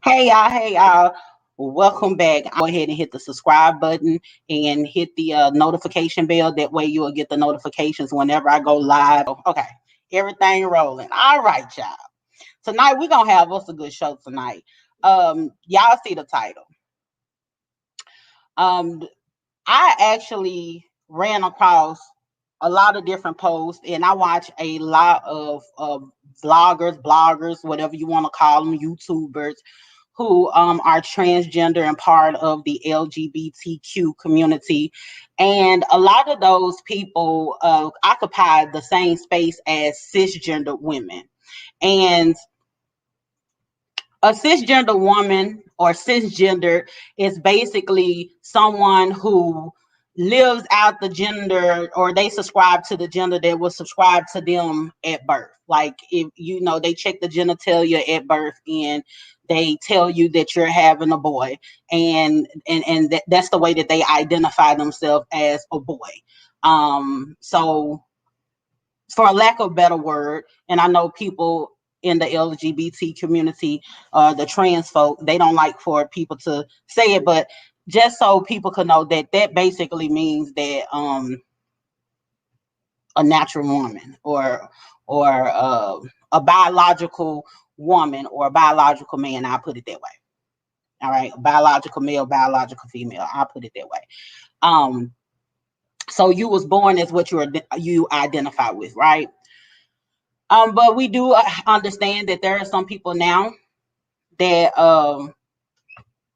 Hey y'all, welcome back. Go ahead and hit the subscribe button and hit the notification bell. That way you'll get the notifications whenever I go live. Okay, everything rolling. All right, y'all. Tonight we're gonna have us a good show tonight. Y'all see the title. Um, I actually ran across a lot of different posts, and I watch a lot of vloggers, bloggers, whatever you want to call them, YouTubers who are transgender and part of the LGBTQ community. And a lot of those people occupy the same space as cisgender women. And a cisgender woman or cisgender is basically someone who lives out the gender, or they subscribe to the gender that was subscribed to them at birth. Like, if you know, they check the genitalia at birth and they tell you that you're having a boy, and that's the way that they identify themselves, as a boy. So for a lack of a better word, and I know people in the LGBT community, the trans folk, they don't like for people to say it, but just so people can know that that basically means that a natural woman, or a biological woman, or a biological man. I'll put it that way. All right, biological male, biological female. I'll put it that way. Um, so you was born as what you identify with, right? But we do understand that there are some people now that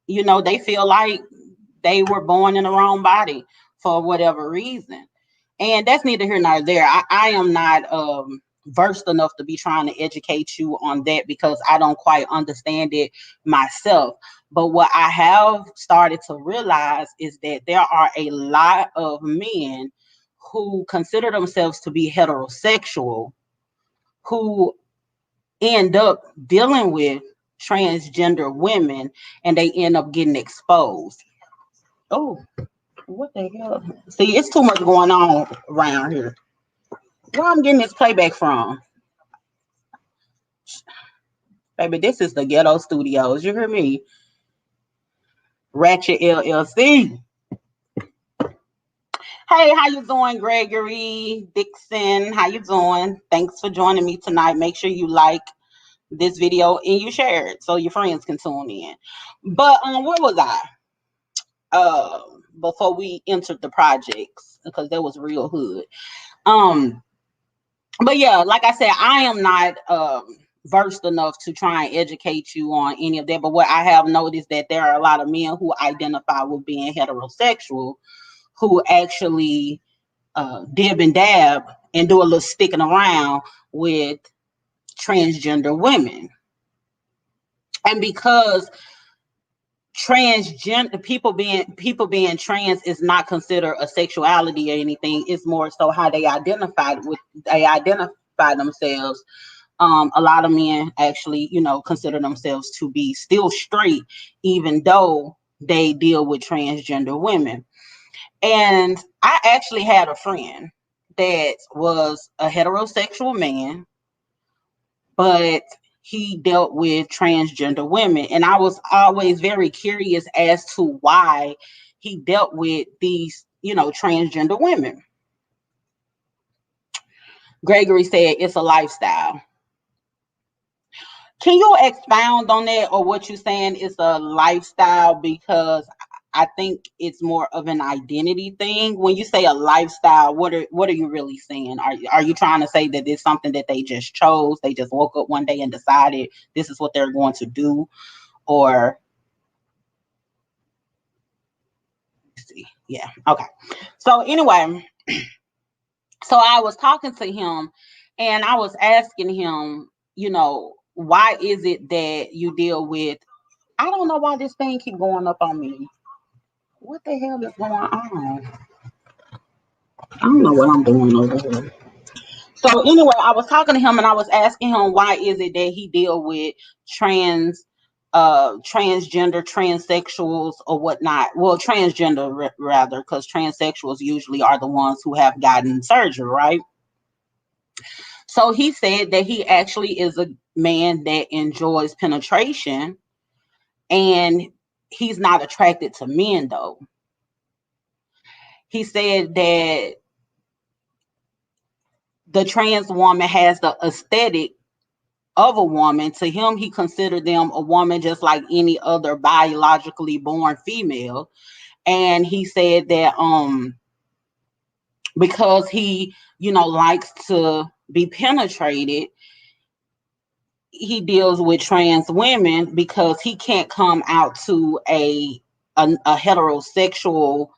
they feel like they were born in the wrong body for whatever reason, and that's neither here nor there. I am not versed enough to be trying to educate you on that, because I don't quite understand it myself. But what I have started to realize is that there are a lot of men who consider themselves to be heterosexual, who end up dealing with transgender women, and they end up getting exposed. Oh, what the hell? See, it's too much going on around here. Where I'm getting this playback from? Baby, this is the Ghetto Studios. You hear me? Ratchet LLC. Hey, how you doing, Gregory Dixon? How you doing? Thanks for joining me tonight. Make sure you like this video and you share it so your friends can tune in. But where was I? Before we entered the projects, because that was real hood. Um, but yeah, like I said, I am not versed enough to try and educate you on any of that. But what I have noticed, that there are a lot of men who identify with being heterosexual, who actually dib and dab and do a little sticking around with transgender women. And because transgender people being trans is not considered a sexuality or anything, it's more so how they identify themselves. A lot of men actually, consider themselves to be still straight, even though they deal with transgender women. And I actually had a friend that was a heterosexual man, but he dealt with transgender women. And I was always very curious as to why he dealt with these, transgender women. Gregory said it's a lifestyle. Can you expound on that, or what you're saying is a lifestyle? Because I think it's more of an identity thing. When you say a lifestyle, what are you really saying? Are you trying to say that it's something that they just chose? They just woke up one day and decided this is what they're going to do, or see? Yeah, okay. So anyway, so I was talking to him, and I was asking him, why is it that you deal with? I don't know why this thing keep going up on me. What the hell is going on? I don't know what I'm doing over here. So anyway, I was talking to him, and I was asking him, why is it that he deal with transgender, transsexuals, or whatnot. Well, transgender rather, because transsexuals usually are the ones who have gotten surgery, right? So he said that he actually is a man that enjoys penetration, and he's not attracted to men though. He said that the trans woman has the aesthetic of a woman. To him, he considered them a woman just like any other biologically born female. And he said that because he, likes to be penetrated, he deals with trans women because he can't come out to a heterosexual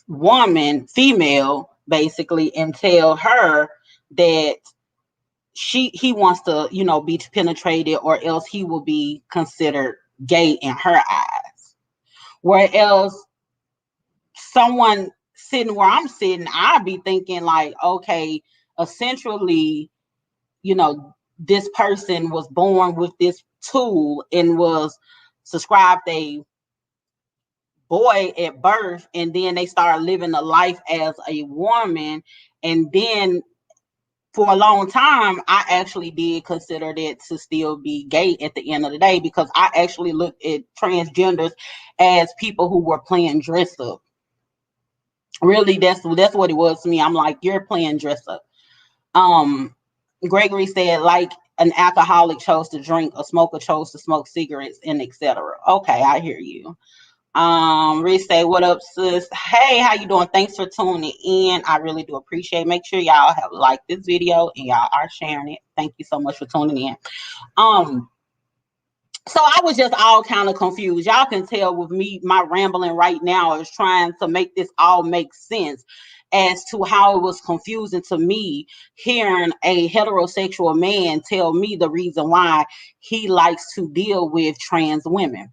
woman, female, basically, and tell her that he wants to, be penetrated, or else he will be considered gay in her eyes. Whereas someone sitting where I'm sitting, I'd be thinking like, okay, essentially, this person was born with this tool and was subscribed a boy at birth, and then they started living a life as a woman. And then for a long time, I actually did consider that to still be gay at the end of the day, because I actually looked at transgenders as people who were playing dress up. Really, that's what it was to me. I'm like, you're playing dress up. Gregory said, like an alcoholic chose to drink, a smoker chose to smoke cigarettes, and etc. Okay, I hear you. Rich say, what up, sis? Hey, how you doing? Thanks for tuning in. I really do appreciate it. Make sure y'all have liked this video and y'all are sharing it. Thank you so much for tuning in. So I was just all kind of confused. Y'all can tell with me, my rambling right now is trying to make this all make sense as to how it was confusing to me hearing a heterosexual man tell me the reason why he likes to deal with trans women.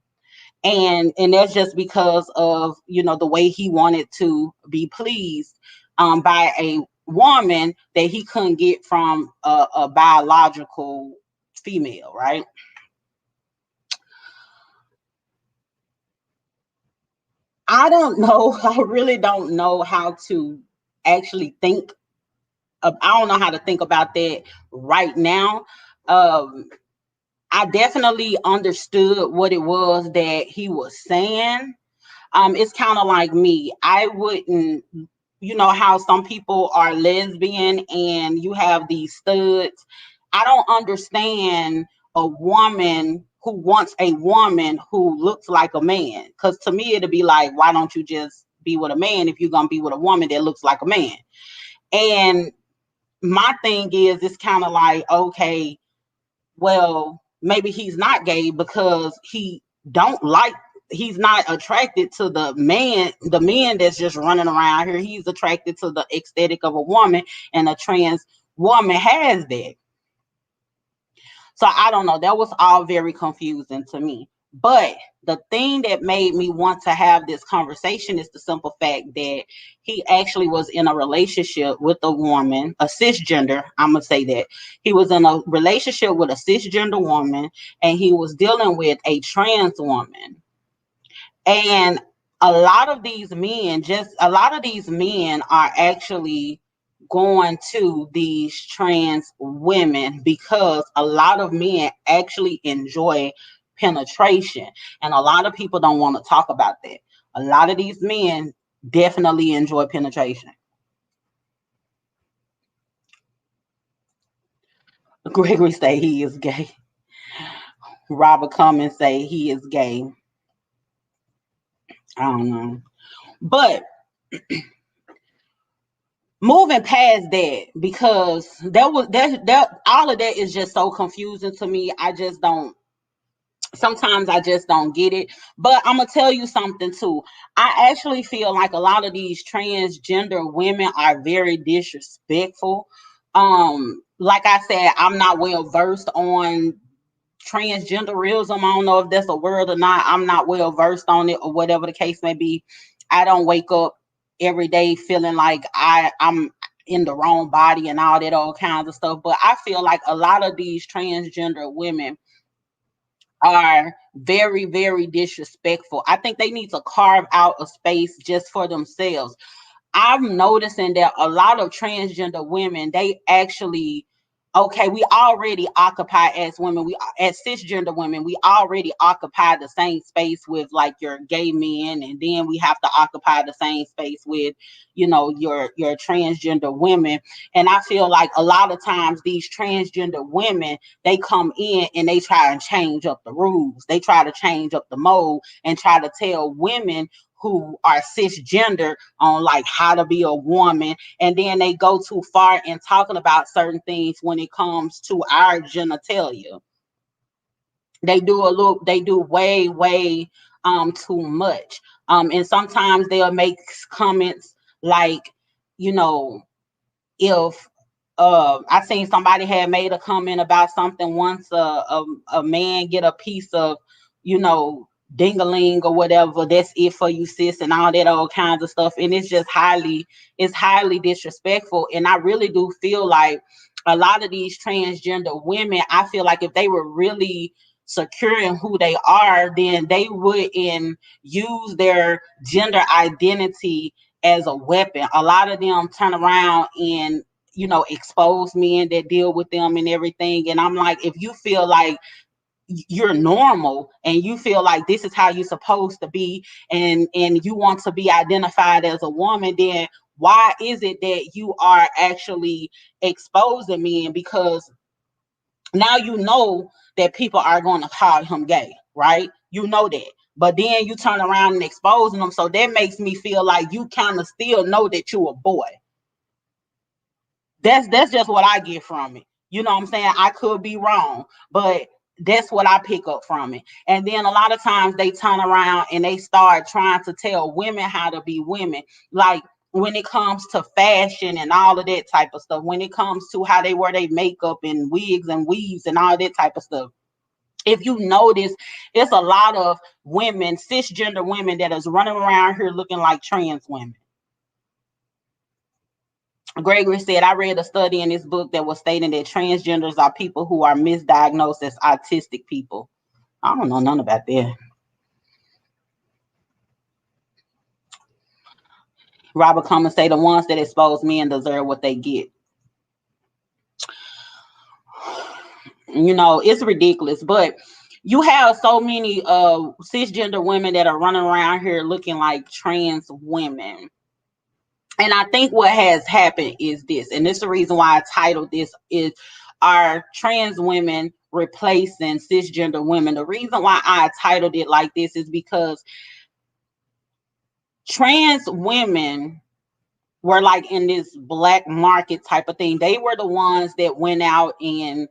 And that's just because of, the way he wanted to be pleased by a woman that he couldn't get from a biological female, right? I don't know. I really don't know how to actually think I don't know how to think about that right now. Um, I definitely understood what it was that he was saying. It's kind of like me. I wouldn't, how some people are lesbian and you have these studs. I don't understand a woman who wants a woman who looks like a man. Because to me, it'd be like, why don't you just be with a man if you're going to be with a woman that looks like a man? And my thing is, it's kind of like, okay, well, maybe he's not gay because don't like he's not attracted to the men that's just running around here. He's attracted to the aesthetic of a woman, and a trans woman has that. So I don't know. That was all very confusing to me. But the thing that made me want to have this conversation is the simple fact that he actually was in a relationship with a woman, a cisgender. I'm going to say that. He was in a relationship with a cisgender woman, and he was dealing with a trans woman. And a lot of these men are actually going to these trans women because a lot of men actually enjoy penetration. And a lot of people don't want to talk about that. A lot of these men definitely enjoy penetration. Gregory say he is gay. Robert Cummins say he is gay. I don't know. But moving past that, because that all of that is just so confusing to me. Sometimes I just don't get it. But I'm gonna tell you something too. I actually feel like a lot of these transgender women are very disrespectful. Like I said, I'm not well versed on transgenderism. I don't know if that's a word or not. I'm not well versed on it, or whatever the case may be. I don't wake up every day feeling like I'm in the wrong body and all that all kinds of stuff. But I feel like a lot of these transgender women are very, very disrespectful. I think they need to carve out a space just for themselves. I'm noticing that a lot of transgender women, they actually okay, we already occupy as women, we as cisgender women, we already occupy the same space with like your gay men, and then we have to occupy the same space with, your transgender women. And I feel like a lot of times these transgender women, they come in and they try and change up the rules, they try to change up the mold and try to tell women who are cisgender on like how to be a woman, and then they go too far in talking about certain things when it comes to our genitalia. They do way too much. And sometimes they'll make comments like, you know, if I seen somebody had made a comment about something once, a man get a piece of, you know, dingaling or whatever, that's it for you, sis, and all that old kinds of stuff. And it's highly disrespectful. And I really do feel like a lot of these transgender women, I feel like if they were really secure in who they are, then they wouldn't use their gender identity as a weapon. A lot of them turn around and, expose men that deal with them and everything. And I'm like, if you feel like you're normal and you feel like this is how you're supposed to be, and you want to be identified as a woman, then why is it that you are actually exposing men? Because now you know that people are going to call him gay, right? You know that. But then you turn around and exposing them. So that makes me feel like you kind of still know that you're a boy. That's just what I get from it. You know what I'm saying? I could be wrong, but that's what I pick up from it. And then a lot of times they turn around and they start trying to tell women how to be women. Like when it comes to fashion and all of that type of stuff, when it comes to how they wear their makeup and wigs and weaves and all that type of stuff. If you notice, it's a lot of women, cisgender women, that is running around here looking like trans women. Gregory said, I read a study in this book that was stating that transgenders are people who are misdiagnosed as autistic people. I don't know none about that. Robert Cummins say the ones that expose men deserve what they get. It's ridiculous, but you have so many cisgender women that are running around here looking like trans women. And I think what has happened is this, and this is the reason why I titled this is, are trans women replacing cisgender women? The reason why I titled it like this is because trans women were like in this black market type of thing. They were the ones that went out and,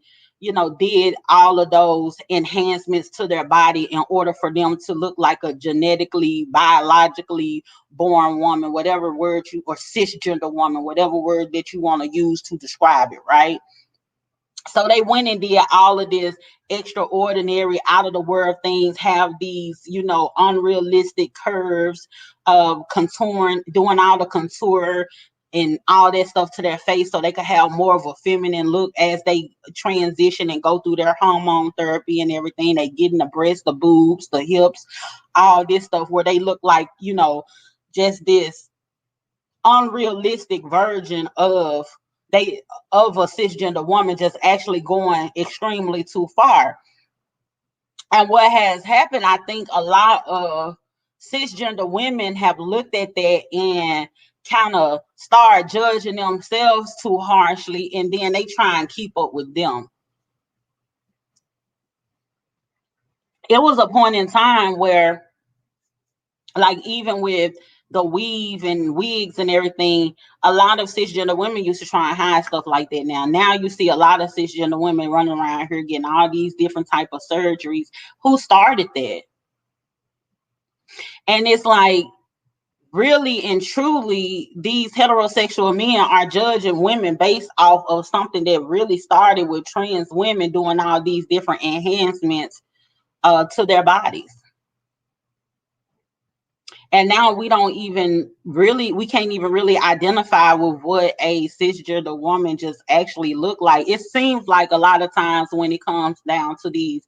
did all of those enhancements to their body in order for them to look like a genetically, biologically born woman, whatever word or cisgender woman, whatever word that you want to use to describe it, right? So they went and did all of this extraordinary, out of the world things, have these, unrealistic curves of contouring, doing all the contour and all that stuff to their face so they could have more of a feminine look as they transition and go through their hormone therapy and everything. They get in the breasts, the boobs, the hips, all this stuff where they look like, just this unrealistic version they of a cisgender woman, just actually going extremely too far. And what has happened, I think a lot of cisgender women have looked at that and kind of start judging themselves too harshly, and then they try and keep up with them. It was a point in time where, like, even with the weave and wigs and everything, a lot of cisgender women used to try and hide stuff like that. Now you see a lot of cisgender women running around here getting all these different type of surgeries. Who started that? And it's like, really and truly, these heterosexual men are judging women based off of something that really started with trans women doing all these different enhancements to their bodies. And now we can't even really identify with what a cisgender woman just actually look like. It seems like a lot of times when it comes down to these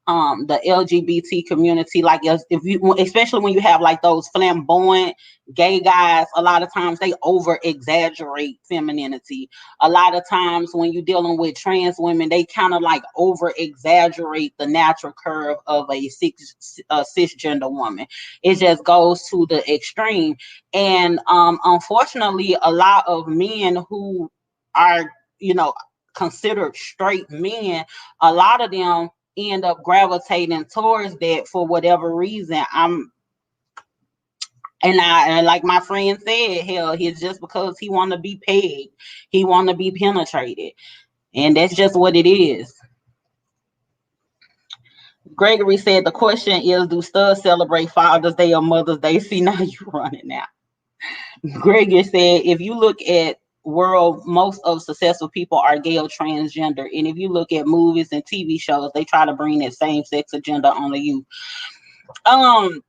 the LGBT community. Like if you, especially when you have like those flamboyant gay guys, a lot of times they over exaggerate femininity. A lot of times when you're dealing with trans women, they kind of like over exaggerate the natural curve of a cisgender woman. It just goes to the extreme. And unfortunately, a lot of men who are, you know, considered straight men, a lot of them end up gravitating towards that for whatever reason. And like my friend said, hell, it's just because he want to be pegged, he want to be penetrated, and that's just what it is. Gregory said the question is, do studs celebrate Father's Day or Mother's Day? See, now you running out. Gregory said, if you look at world, most of successful people are gay or transgender, and if you look at movies and TV shows, they try to bring that same sex agenda on the youth. um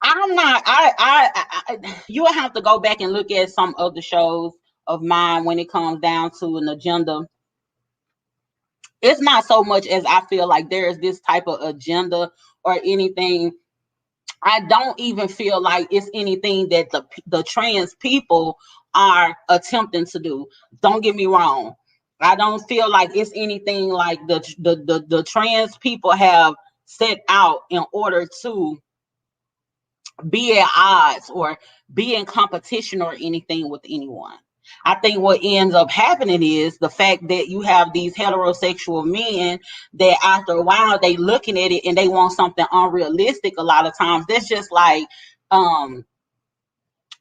I'm not. You will have to go back and look at some of the shows of mine when it comes down to an agenda. It's not so much as I feel like there is this type of agenda or anything. I don't even feel like it's anything that the trans people are attempting to do. Don't get me wrong. I don't feel like it's anything like the trans people have set out in order to be at odds or be in competition or anything with anyone. I think what ends up happening is the fact that you have these heterosexual men that after a while they looking at it and they want something unrealistic. A lot of times that's just like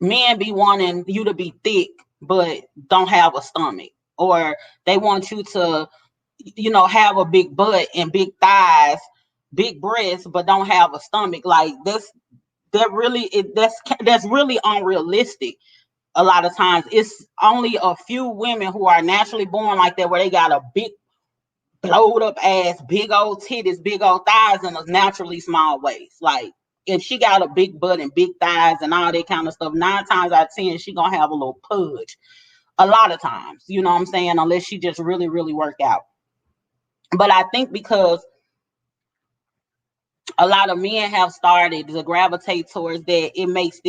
men be wanting you to be thick but don't have a stomach, or they want you to, you know, have a big butt and big thighs, big breasts, but don't have a stomach. Like that's really unrealistic. A lot of times it's only a few women who are naturally born like that, where they got a big blowed up ass, big old titties, big old thighs, and a naturally small waist. Like if she got a big butt and big thighs and all that kind of stuff, 9 times out of 10 she gonna have a little pudge. A lot of times, you know what I'm saying, unless she just really really work out. But I think because a lot of men have started to gravitate towards that, it makes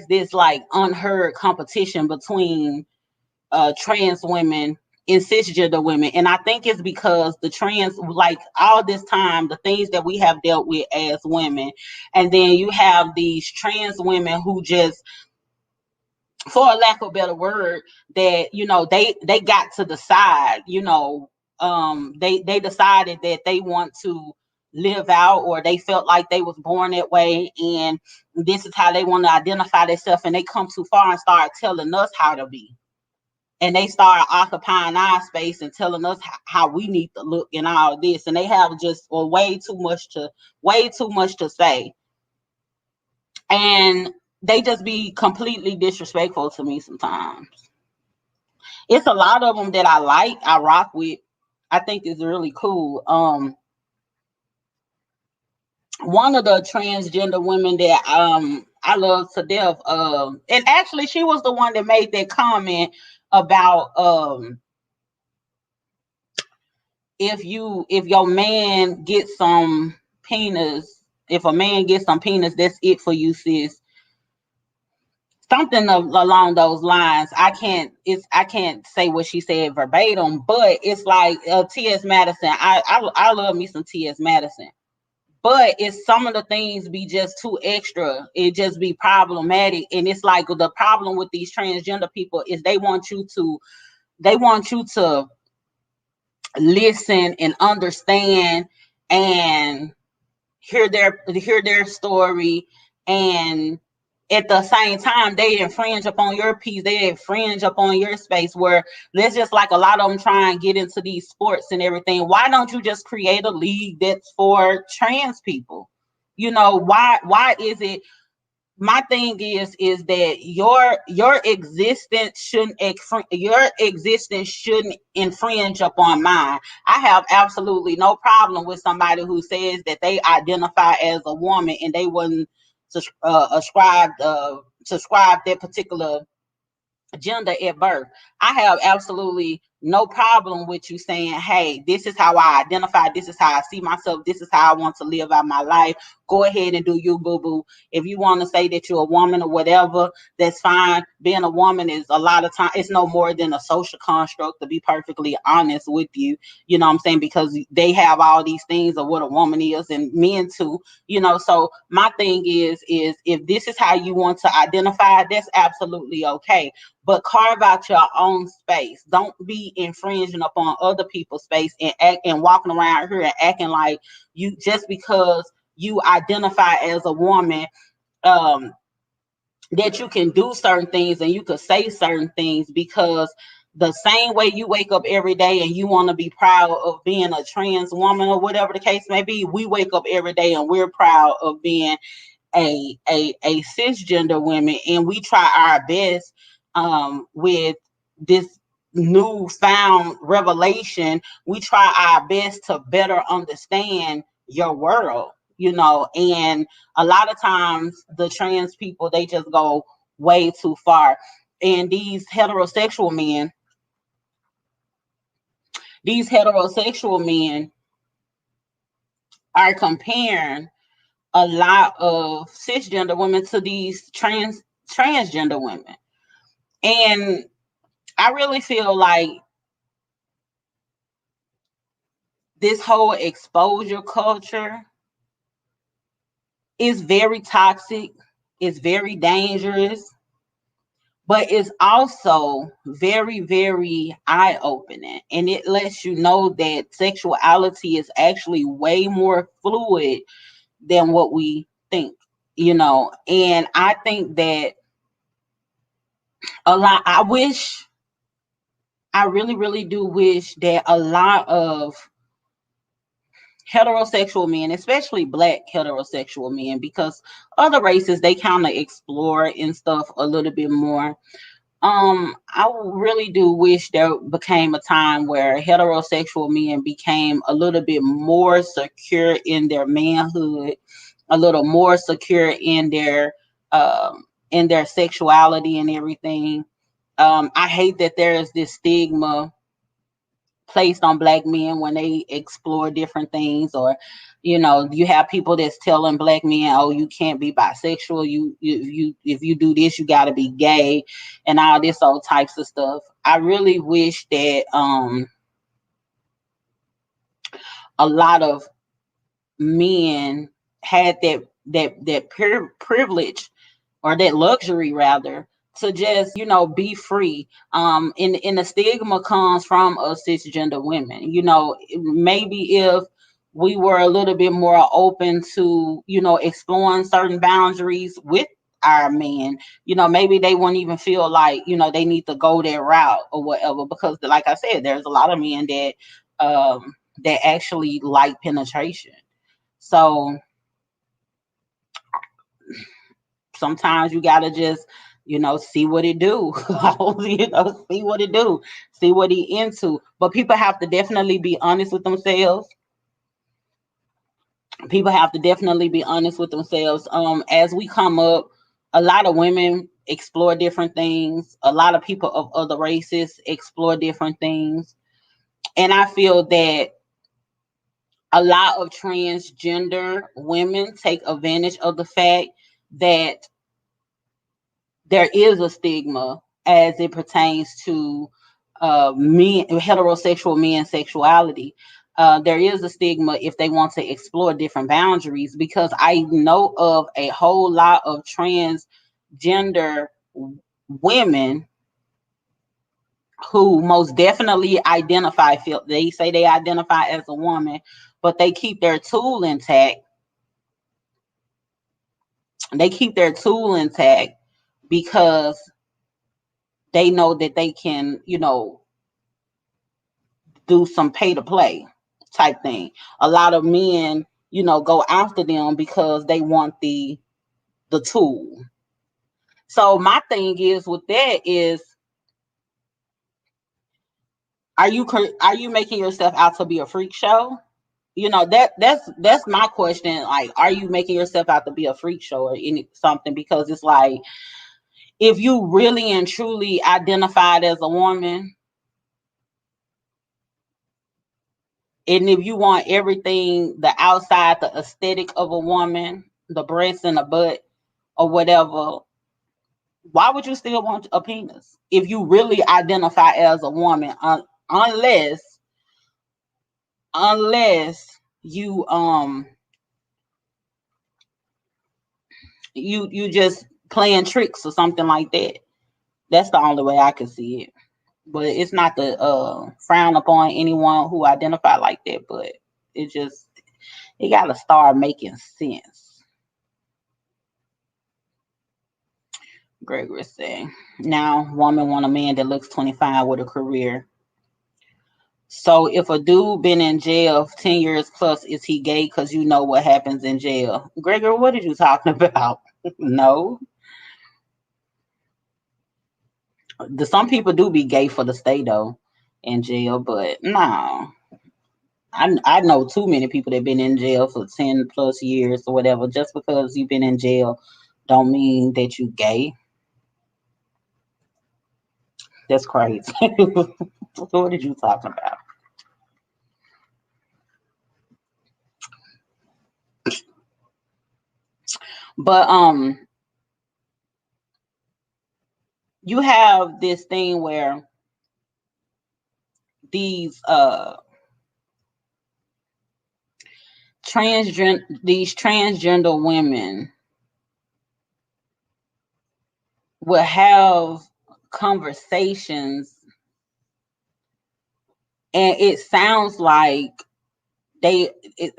this like unheard competition between trans women and cisgender women. And I think it's because the trans, like all this time, the things that we have dealt with as women, and then you have these trans women who just, for a lack of a better word, that, you know, they got to decide, you know, they decided that they want to live out, or they felt like they was born that way, and this is how they want to identify themselves, and they come too far and start telling us how to be, and they start occupying our space and telling us how we need to look and all this, and they have just way too much to say, and they just be completely disrespectful to me sometimes. It's a lot of them that I rock with. I think it's really cool. One of the transgender women that I love to death, and actually she was the one that made that comment about if your man gets some penis, if a man gets some penis, that's it for you, sis. Something along those lines. I can't say what she said verbatim, but it's like T.S. Madison. I love me some T.S. Madison, but it's some of the things be just too extra. It just be problematic, and it's like the problem with these transgender people is they want you to listen and understand and hear their story, and at the same time they infringe upon your peace, they infringe upon your space, where there's just like a lot of them try and get into these sports and everything. Why don't you just create a league that's for trans people? You know, why is it, my thing is that your existence shouldn't infringe upon mine. I have absolutely no problem with somebody who says that they identify as a woman and they wouldn't subscribe that particular gender at birth. I have absolutely no problem with you saying, hey, this is how I identify, this is how I see myself, this is how I want to live out my life. Go ahead and do you, boo boo. If you want to say that you're a woman or whatever, that's fine. Being a woman is a lot of time, it's no more than a social construct, to be perfectly honest with you. You know what I'm saying? Because they have all these things of what a woman is, and men too, you know. So my thing is if this is how you want to identify, that's absolutely okay, but carve out your own space. Don't be infringing upon other people's space and act and walking around here and acting like you, just because you identify as a woman, um that you can do certain things and you could say certain things, because the same way you wake up every day and you want to be proud of being a trans woman or whatever the case may be, we wake up every day and we're proud of being a cisgender women, and we try our best with this newfound revelation. We try our best to better understand your world, you know. And a lot of times the trans people, they just go way too far, and these heterosexual men are comparing a lot of cisgender women to these transgender women. And I really feel like this whole exposure culture is very toxic, it's very dangerous, but it's also very, very eye opening. And it lets you know that sexuality is actually way more fluid than what we think, you know. And I think that a lot, I really, really do wish that a lot of heterosexual men, especially black heterosexual men, because other races, they kind of explore and stuff a little bit more. I really do wish there became a time where heterosexual men became a little bit more secure in their manhood, a little more secure in their sexuality and everything. I hate that there is this stigma placed on black men when they explore different things, or you know, you have people that's telling black men, oh, you can't be bisexual, you if you do this, you got to be gay, and all this old types of stuff. I really wish that a lot of men had that privilege, or that luxury rather, to just, you know, be free. And the stigma comes from us cisgender women. You know, maybe if we were a little bit more open to, you know, exploring certain boundaries with our men, you know, maybe they wouldn't even feel like, you know, they need to go that route or whatever. Because like I said, there's a lot of men that actually like penetration. So sometimes you gotta just, you know, see what it do. You know, see what it do, see what he into. But people have to definitely be honest with themselves. People have to definitely be honest with themselves. As we come up, a lot of women explore different things. A lot of people of other races explore different things. And I feel that a lot of transgender women take advantage of the fact that there is a stigma as it pertains to men, heterosexual men sexuality. There is a stigma if they want to explore different boundaries, because I know of a whole lot of transgender women who most definitely identify, feel they say they identify as a woman, but they keep their tool intact. They keep their tool intact because they know that they can, you know, do some pay to play type thing. A lot of men, you know, go after them because they want the tool. So my thing is with that is, are you making yourself out to be a freak show? You know, that's my question. Like, are you making yourself out to be a freak show or any something? Because it's like, if you really and truly identified as a woman, And if you want everything, the outside, the aesthetic of a woman, the breasts and the butt or whatever, why would you still want a penis if you really identify as a woman? Unless unless you just playing tricks or something like that. That's the only way I can see it. But it's not to frown upon anyone who identify like that, but it just it gotta start making sense. Gregory saying, now woman want a man that looks 25 with a career. So if a dude been in jail 10 years plus, is he gay? Because you know what happens in jail. Gregory, what are you talking about? No. Some people do be gay for the stay though in jail, but no. I know too many people that been in jail for 10 plus years or whatever. Just because you've been in jail don't mean that you gay. That's crazy. What did you talking about? But you have this thing where these transgender women will have conversations, and it sounds like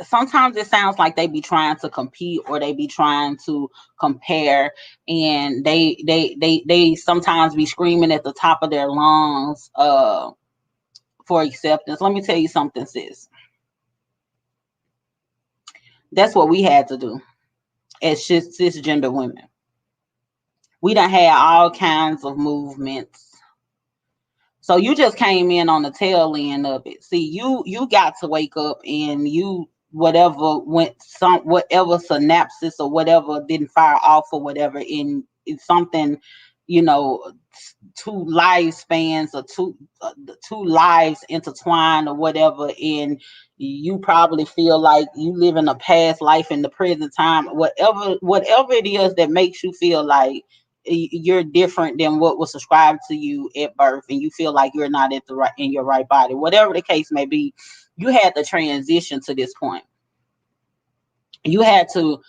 sometimes it sounds like they be trying to compete or they be trying to compare, and they sometimes be screaming at the top of their lungs for acceptance. Let me tell you something, sis. That's what we had to do as cisgender women. We done had all kinds of movements. So you just came in on the tail end of it. See, you got to wake up, and you whatever synapses or whatever didn't fire off or whatever in something, you know, two lifespans or two lives intertwined or whatever, and you probably feel like you live in a past life in the present time, whatever it is that makes you feel like you're different than what was subscribed to you at birth, and you feel like you're not at the right in your right body, whatever the case may be. You had to transition to this point. You had to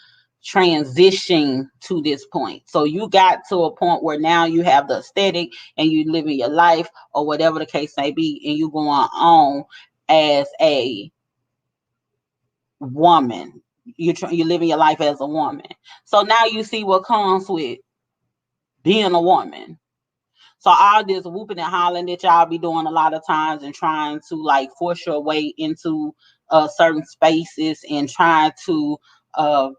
transition to this point. So you got to a point where now you have the aesthetic and you living your life or whatever the case may be, and you going on as a woman. You're living your life as a woman. So now you see what comes with being a woman. So all this whooping and hollering that y'all be doing a lot of times, and trying to like force your way into certain spaces, and trying to uh,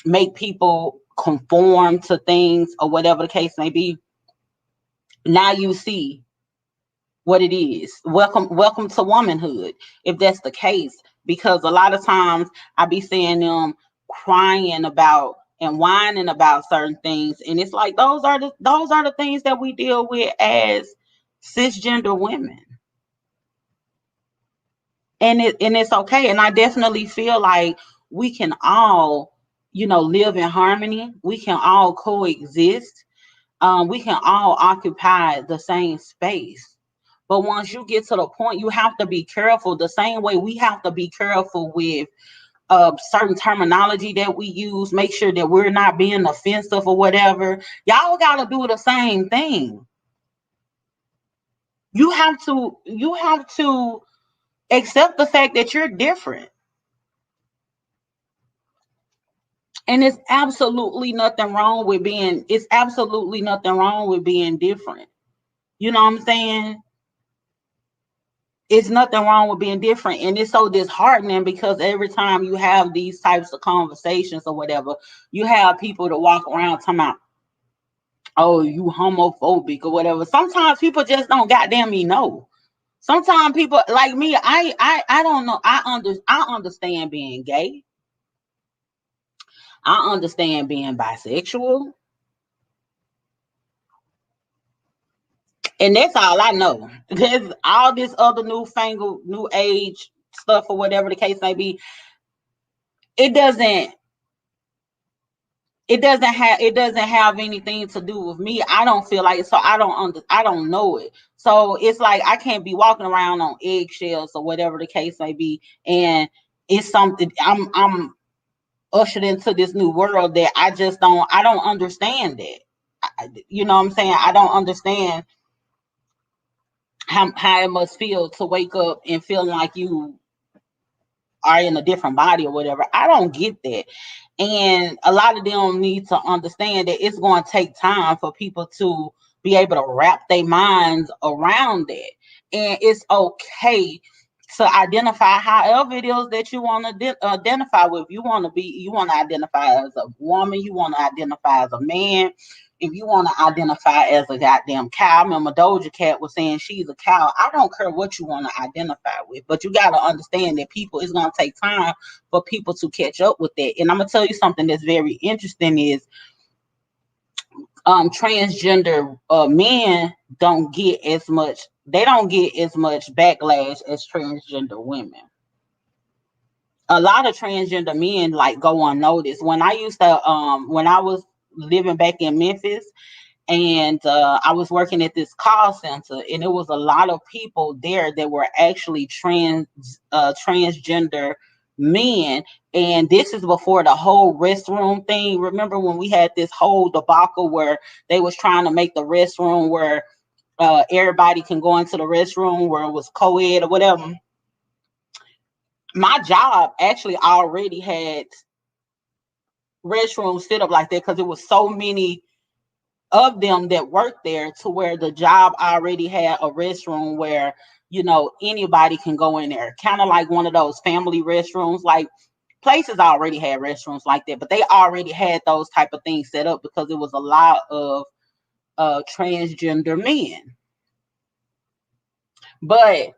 make people conform to things or whatever the case may be. Now you see what it is. Welcome to womanhood, if that's the case. Because a lot of times I be seeing them crying about and whining about certain things, and it's like those are the things that we deal with as cisgender women. And it's okay. And I definitely feel like we can all, live in harmony. We can all coexist. We can all occupy the same space. But once you get to the point, you have to be careful. The same way we have to be careful with certain terminology that we use. Make sure that we're not being offensive or whatever. Y'all got to do the same thing. You have to accept the fact that you're different. And it's absolutely nothing wrong with being different. You know what I'm saying? It's nothing wrong with being different. And it's so disheartening because every time you have these types of conversations or whatever, you have people that walk around talking about, oh, you homophobic or whatever. Sometimes people just don't goddamn me know. Sometimes people like me, I don't know. I understand being gay. I understand being bisexual. And that's all I know. There's all this other newfangled, new age stuff or whatever the case may be, it doesn't it doesn't have anything to do with me. I don't feel like, so I don't know it. So it's like I can't be walking around on eggshells or whatever the case may be, and it's something I'm ushered into this new world that I don't understand it. You know what I'm saying? I don't understand how it must feel to wake up and feel like you are in a different body or whatever. I don't get that. And a lot of them need to understand that it's going to take time for people to be able to wrap their minds around that. And it's okay to identify however it is that you want to identify with. You want to identify as a woman, you want to identify as a man. If you want to identify as a goddamn cow, I remember Doja Cat was saying she's a cow. I don't care what you want to identify with, but you got to understand that it's going to take time for people to catch up with that. And I'm going to tell you something that's very interesting is transgender men don't get as much backlash as transgender women. A lot of transgender men like go unnoticed. When I was living back in Memphis, and I was working at this call center, and it was a lot of people there that were actually transgender men. And this is before the whole restroom thing. Remember when we had this whole debacle where they was trying to make the restroom where everybody can go into the restroom where it was co-ed or whatever. My job actually already had restrooms set up like that because it was so many of them that worked there to where the job already had a restroom where anybody can go in there, kind of like one of those family restrooms. Like places already had restrooms like that, but they already had those type of things set up because it was a lot of transgender men. But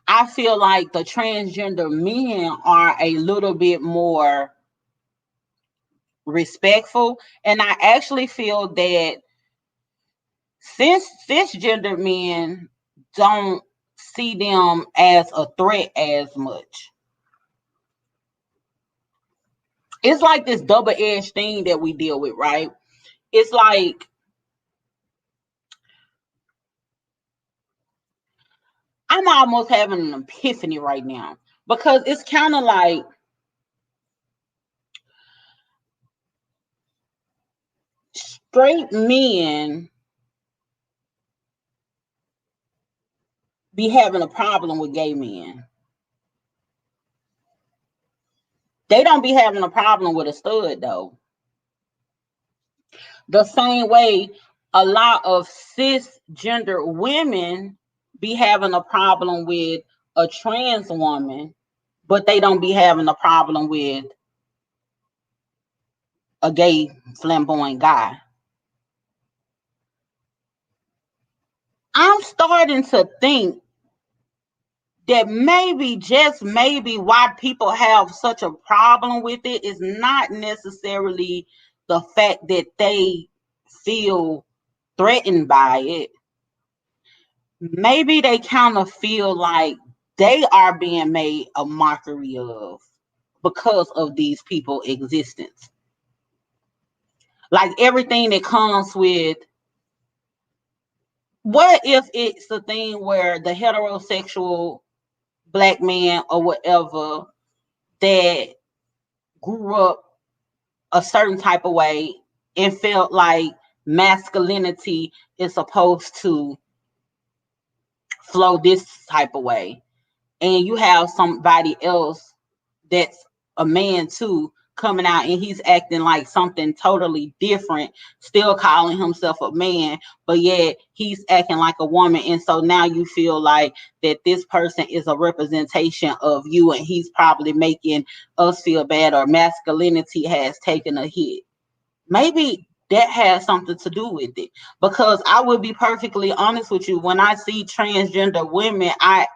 I feel like the transgender men are a little bit more respectful, and I actually feel that since cisgender men don't see them as a threat as much. It's like this double-edged thing that we deal with, right? It's like I'm almost having an epiphany right now because it's kind of like straight men be having a problem with gay men. They don't be having a problem with a stud though. The same way a lot of cisgender women be having a problem with a trans woman, but they don't be having a problem with a gay flamboyant guy. I'm starting to think that maybe, just maybe, why people have such a problem with it is not necessarily the fact that they feel threatened by it. Maybe they kind of feel like they are being made a mockery of because of these people's existence. Like everything that comes with, what if it's the thing where the heterosexual black man or whatever that grew up a certain type of way and felt like masculinity is supposed to flow this type of way, and you have somebody else that's a man too coming out and he's acting like something totally different, still calling himself a man, but yet he's acting like a woman. And so now you feel like that this person is a representation of you, and he's probably making us feel bad, or masculinity has taken a hit. Maybe that has something to do with it, because I will be perfectly honest with you, when I see transgender women, I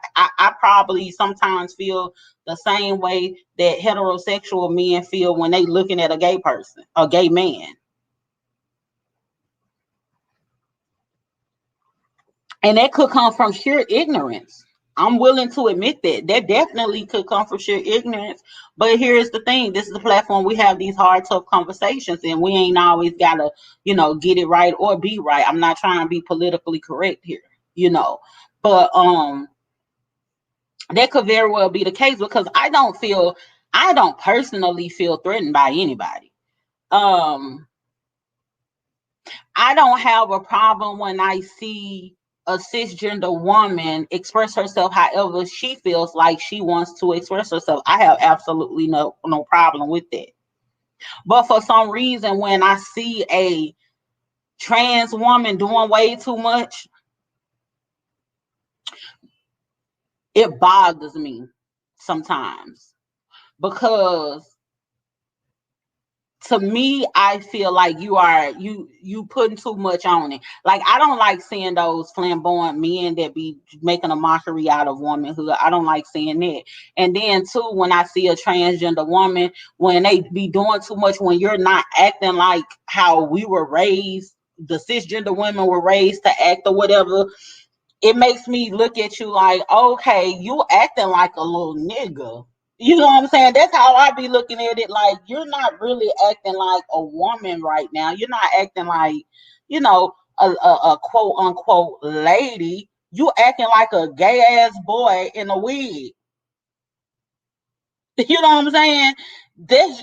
probably sometimes feel the same way that heterosexual men feel when they looking at a gay person, a gay man. And that could come from sheer ignorance. I'm willing to admit that definitely could come from sheer ignorance. But here's the thing: this is the platform we have these hard, tough conversations, and we ain't always gotta, get it right or be right. I'm not trying to be politically correct here, you know. But that could very well be the case because I don't personally feel threatened by anybody. Um, I don't have a problem when I see a cisgender woman express herself however she feels like she wants to express herself. I have absolutely no problem with that. But for some reason, when I see a trans woman doing way too much, it bothers me sometimes because to me, I feel like you putting too much on it. Like I don't like seeing those flamboyant men that be making a mockery out of womanhood. I don't like seeing that. And then too, when I see a transgender woman, when they be doing too much, when you're not acting like how we were raised, the cisgender women were raised to act or whatever, it makes me look at you like, okay, you acting like a little nigga. You know what I'm saying? That's how I be looking at it. Like, you're not really acting like a woman right now. You're not acting like, a quote unquote lady. You acting like a gay ass boy in a wig. You know what I'm saying? This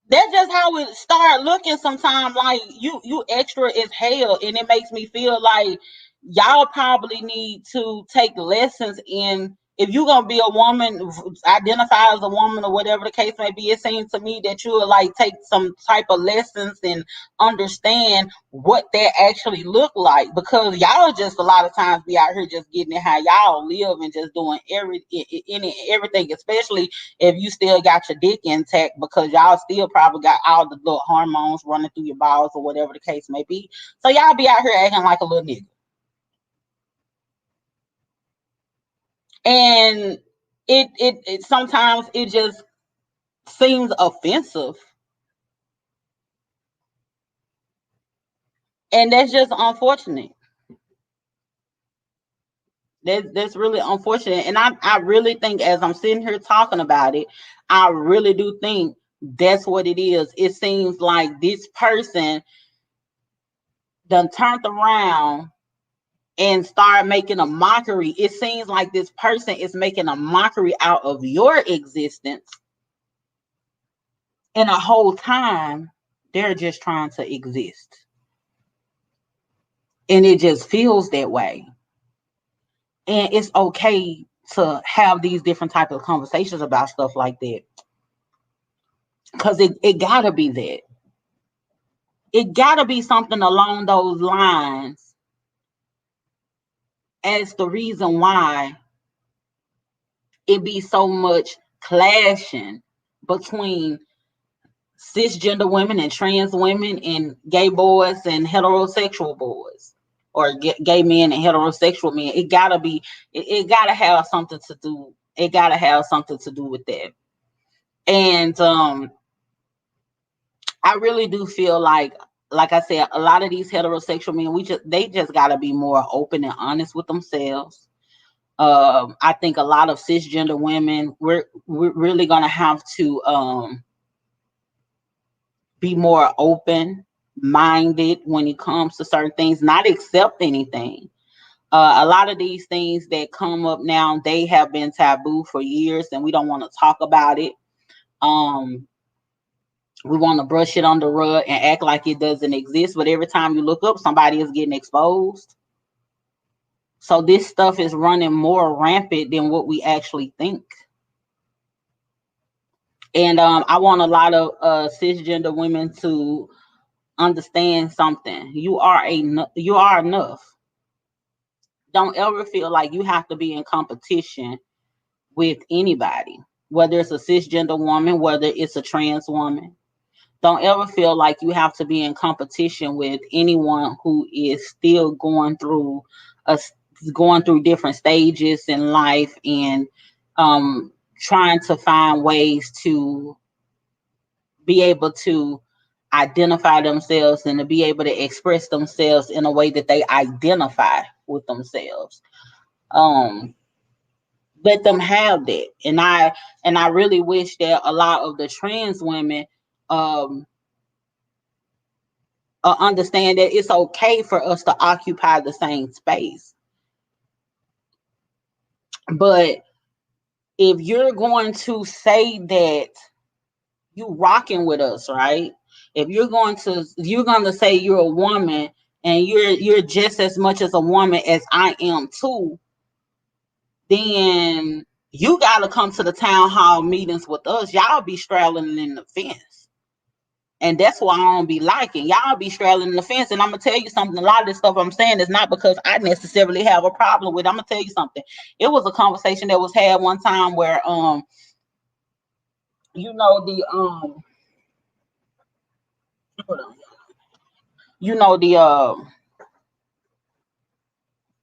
That's just how it start looking sometimes. Like you extra as hell, and it makes me feel like y'all probably need to take lessons in. If you're gonna be a woman, identify as a woman or whatever the case may be, it seems to me that you would like take some type of lessons and understand what that actually look like, because y'all just a lot of times be out here just getting it how y'all live and just doing everything, especially if you still got your dick intact, because y'all still probably got all the little hormones running through your balls or whatever the case may be. So y'all be out here acting like a little nigga. And it sometimes it just seems offensive. And that's just unfortunate. That's really unfortunate. And I really think as I'm sitting here talking about it, I really do think that's what it is. It seems like this person done turned around and start making a mockery. It seems like this person is making a mockery out of your existence, and the whole time they're just trying to exist. And it just feels that way. And it's okay to have these different type of conversations about stuff like that. Because it gotta be that. It gotta be something along those lines as the reason why it be so much clashing between cisgender women and trans women and gay boys and heterosexual boys, or gay men and heterosexual men. It gotta have something to do. It gotta have something to do with that. And I really do feel like I said, a lot of these heterosexual men, they just gotta be more open and honest with themselves. I think a lot of cisgender women, we're really gonna have to be more open minded when it comes to certain things, not accept anything. A lot of these things that come up now, they have been taboo for years, and we don't want to talk about it. Um, we want to brush it under the rug and act like it doesn't exist. But every time you look up, somebody is getting exposed. So this stuff is running more rampant than what we actually think. And I want a lot of cisgender women to understand something. You are enough. Don't ever feel like you have to be in competition with anybody, whether it's a cisgender woman, whether it's a trans woman. Don't ever feel like you have to be in competition with anyone who is still a going through different stages in life, and trying to find ways to be able to identify themselves and to be able to express themselves in a way that they identify. with themselves. Um, let them have that. And I really wish that a lot of the trans women um understand that it's okay for us to occupy the same space. But if you're going to say that you rocking with us, right? If you're going to say you're a woman and you're just as much as a woman as I am too, then you got to come to the town hall meetings with us. Y'all be straddling in the fence. And that's what I don't be liking. Y'all be straddling in the fence. And I'm going to tell you something. A lot of this stuff I'm saying is not because I necessarily have a problem with it. I'm going to tell you something. It was a conversation that was had one time where, you know, hold on. You know,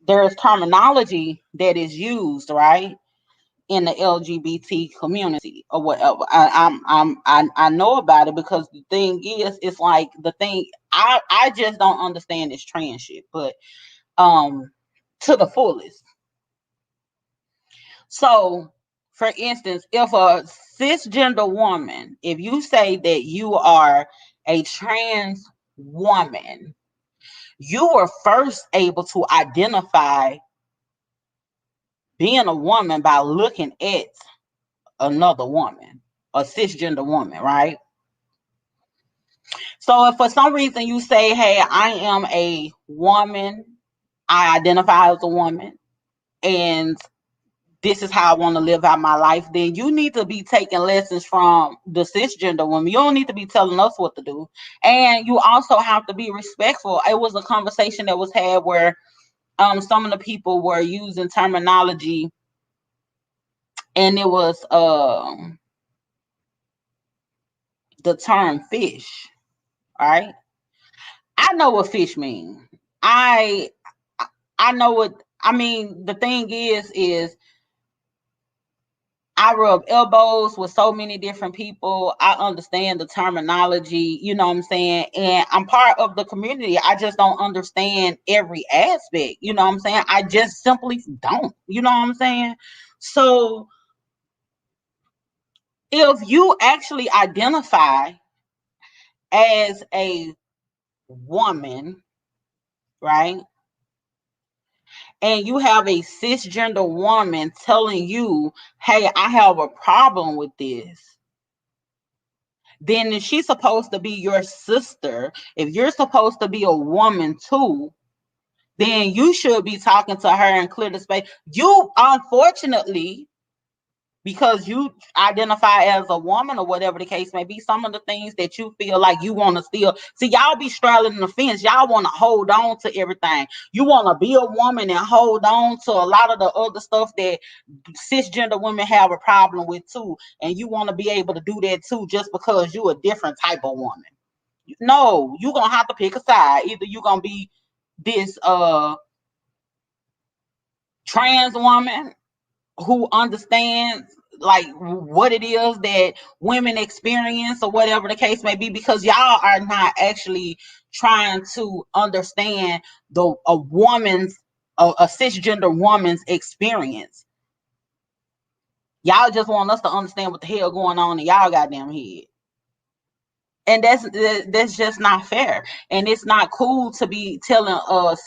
there's terminology that is used, right? In the LGBT community or whatever. I know about it because the thing is, it's like the thing I just don't understand this trans shit, but to the fullest. So, for instance, if a cisgender woman, if you say that you are a trans woman, you were first able to identify being a woman by looking at another woman, a cisgender woman, right? So if for some reason you say, hey, I am a woman, I identify as a woman, and this is how I want to live out my life, then you need to be taking lessons from the cisgender woman. You don't need to be telling us what to do. And you also have to be respectful. It was a conversation that was had where some of the people were using terminology, and it was the term fish, right? I know what fish mean. I I know what I mean. The thing is I rub elbows with so many different people. I understand the terminology, you know what I'm saying? And I'm part of the community. I just don't understand every aspect, you know what I'm saying? I just simply don't, you know what I'm saying? So if you actually identify as a woman, right? And you have a cisgender woman telling you, hey, I have a problem with this, then if she's supposed to be your sister, if you're supposed to be a woman too, then you should be talking to her and clear the space. You, unfortunately, because you identify as a woman or whatever the case may be, some of the things that you feel like you want to still see, y'all be straddling the fence. Y'all want to hold on to everything. You want to be a woman and hold on to a lot of the other stuff that cisgender women have a problem with too, and you want to be able to do that too just because you a different type of woman. No, you're gonna have to pick a side. Either you're gonna be this trans woman who understands like what it is that women experience or whatever the case may be, because y'all are not actually trying to understand a cisgender woman's experience. Y'all just want us to understand what the hell going on in y'all goddamn head. And that's just not fair. And it's not cool to be telling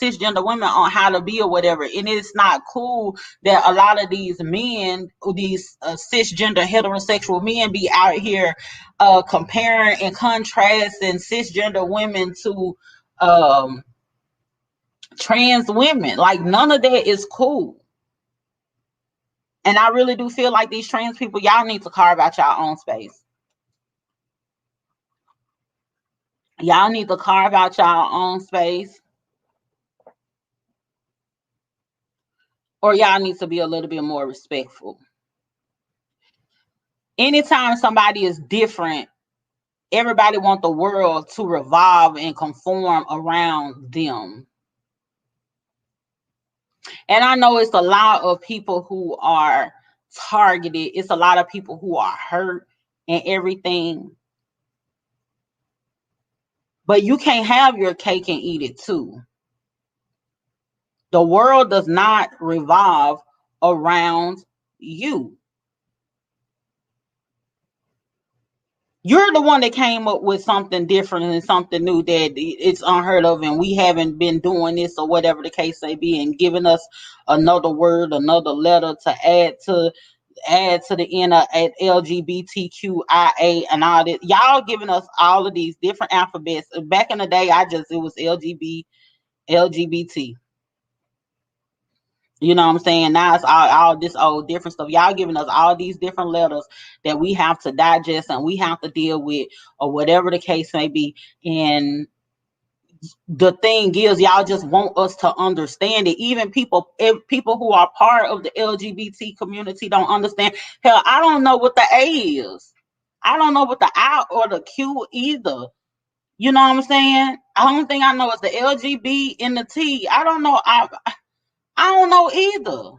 cisgender women on how to be or whatever. And it's not cool that a lot of these men, these cisgender heterosexual men, be out here comparing and contrasting cisgender women to trans women. Like, none of that is cool. And I really do feel like these trans people, y'all need to carve out your own space. Y'all need to carve out your own space, or y'all need to be a little bit more respectful. Anytime somebody is different, everybody wants the world to revolve and conform around them. And I know it's a lot of people who are targeted. It's a lot of people who are hurt and everything. But you can't have your cake and eat it too. The world does not revolve around you. You're the one that came up with something different and something new that it's unheard of, and we haven't been doing this or whatever the case may be, and giving us another word, another letter to add to the end of at LGBTQIA and all that. Y'all giving us all of these different alphabets. Back in the day, it was LGBT. You know what I'm saying? Now it's all this old different stuff. Y'all giving us all these different letters that we have to digest and we have to deal with, or whatever the case may be. And the thing is, y'all just want us to understand it. Even people who are part of the LGBT community don't understand. Hell, I don't know what the A is. I don't know what the I or the Q either. You know what I'm saying? The only thing I know is the LGB and the T. I don't know. I don't know either.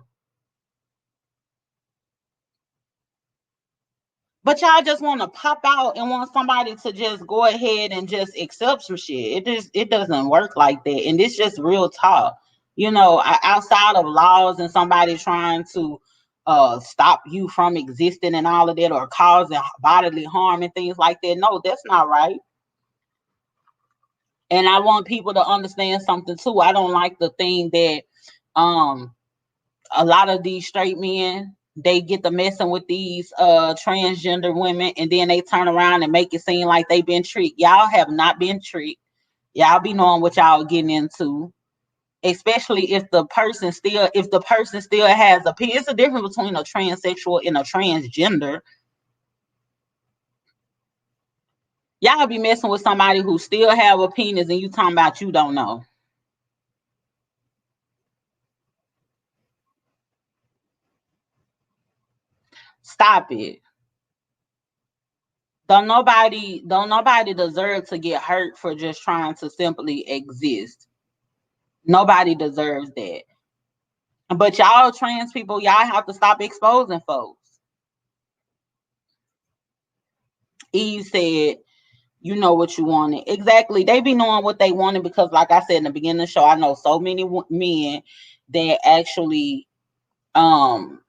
But y'all just want to pop out and want somebody to just go ahead and just accept some shit. It doesn't work like that, and it's just real talk. Outside of laws and somebody trying to stop you from existing and all of that, or causing bodily harm and things like that. No, that's not right. And I want people to understand something too. I don't like the thing that um a lot of these straight men, they get to messing with these transgender women, and then they turn around and make it seem like they've been tricked. Y'all have not been tricked. Y'all be knowing what y'all getting into. Especially if the person still has a it's a difference between a transsexual and a transgender. Y'all be messing with somebody who still have a penis, and you talking about you don't know. Stop it. Don't nobody deserve to get hurt for just trying to simply exist. Nobody deserves that. But y'all trans people, y'all have to stop exposing folks. Eve said, you know what you wanted. Exactly. They be knowing what they wanted because, like I said in the beginning of the show, I know so many men that actually um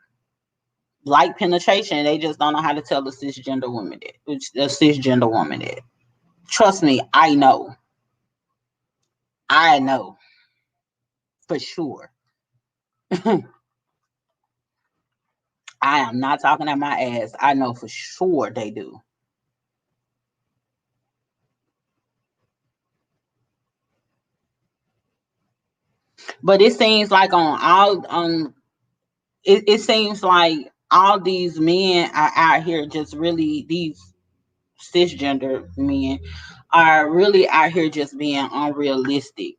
like penetration. They just don't know how to tell a cisgender woman that. A cisgender woman that. Trust me, I know. I know for sure. I am not talking at my ass. I know for sure they do. But it seems like it seems like all these men are out here just really these cisgender men are really out here just being unrealistic.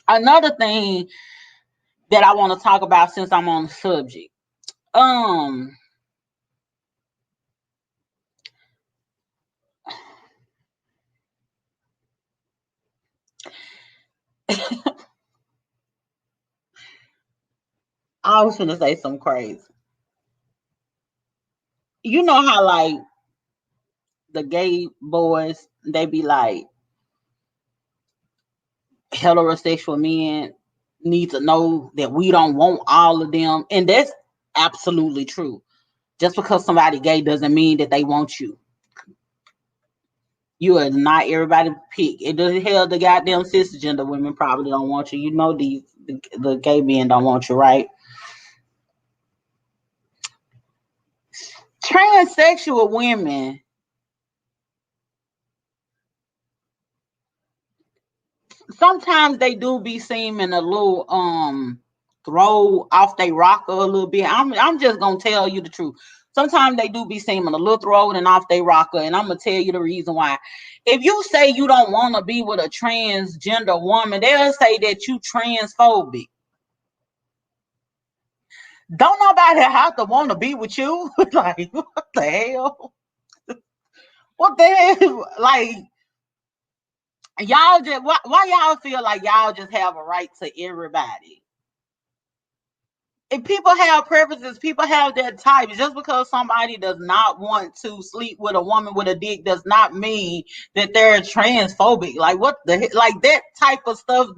Another thing that I want to talk about since I'm on the subject. Um I was gonna say something crazy. You know how like the gay boys, they be like, heterosexual men need to know that we don't want all of them. And that's absolutely true. Just because somebody gay doesn't mean that they want you. You are not everybody pick. It doesn't hell the goddamn cisgender women probably don't want you. You know the gay men don't want you, right? Transsexual women, sometimes they do be seeming a little throw off they rocker a little bit. I'm just gonna tell you the truth. Sometimes they do be seeming a little thrown and off they rocker, and I'm gonna tell you the reason why. If you say you don't want to be with a transgender woman, they'll say that you transphobic. Don't nobody have to want to be with you. Like, what the hell? What the hell? Like, y'all just why y'all feel like y'all just have a right to everybody? If people have preferences, people have their types. Just because somebody does not want to sleep with a woman with a dick does not mean that they're transphobic. Like what the like that type of stuff.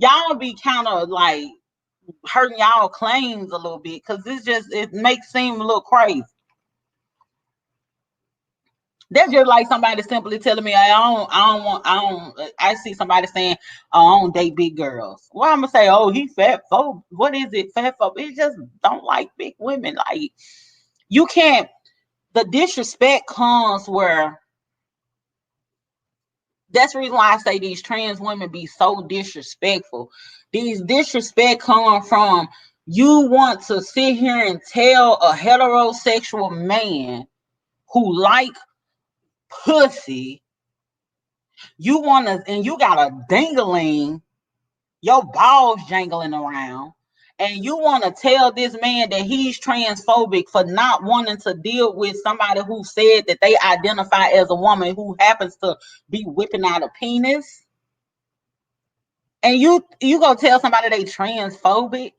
y'all be kind of like hurting y'all claims a little bit because it makes seem a little crazy. That's just like somebody simply telling me I see somebody saying, oh, I don't date big girls. Well, I'm gonna say, oh, he fat phobic. What is it, fat phobic? It just don't like big women. Like, you can't, the disrespect comes where, that's the reason why I say these trans women be so disrespectful. These disrespect come from, you want to sit here and tell a heterosexual man who like pussy, you want to, and you got a dingling, your balls jangling around, and you want to tell this man that he's transphobic for not wanting to deal with somebody who said that they identify as a woman who happens to be whipping out a penis. And you gonna tell somebody they transphobic?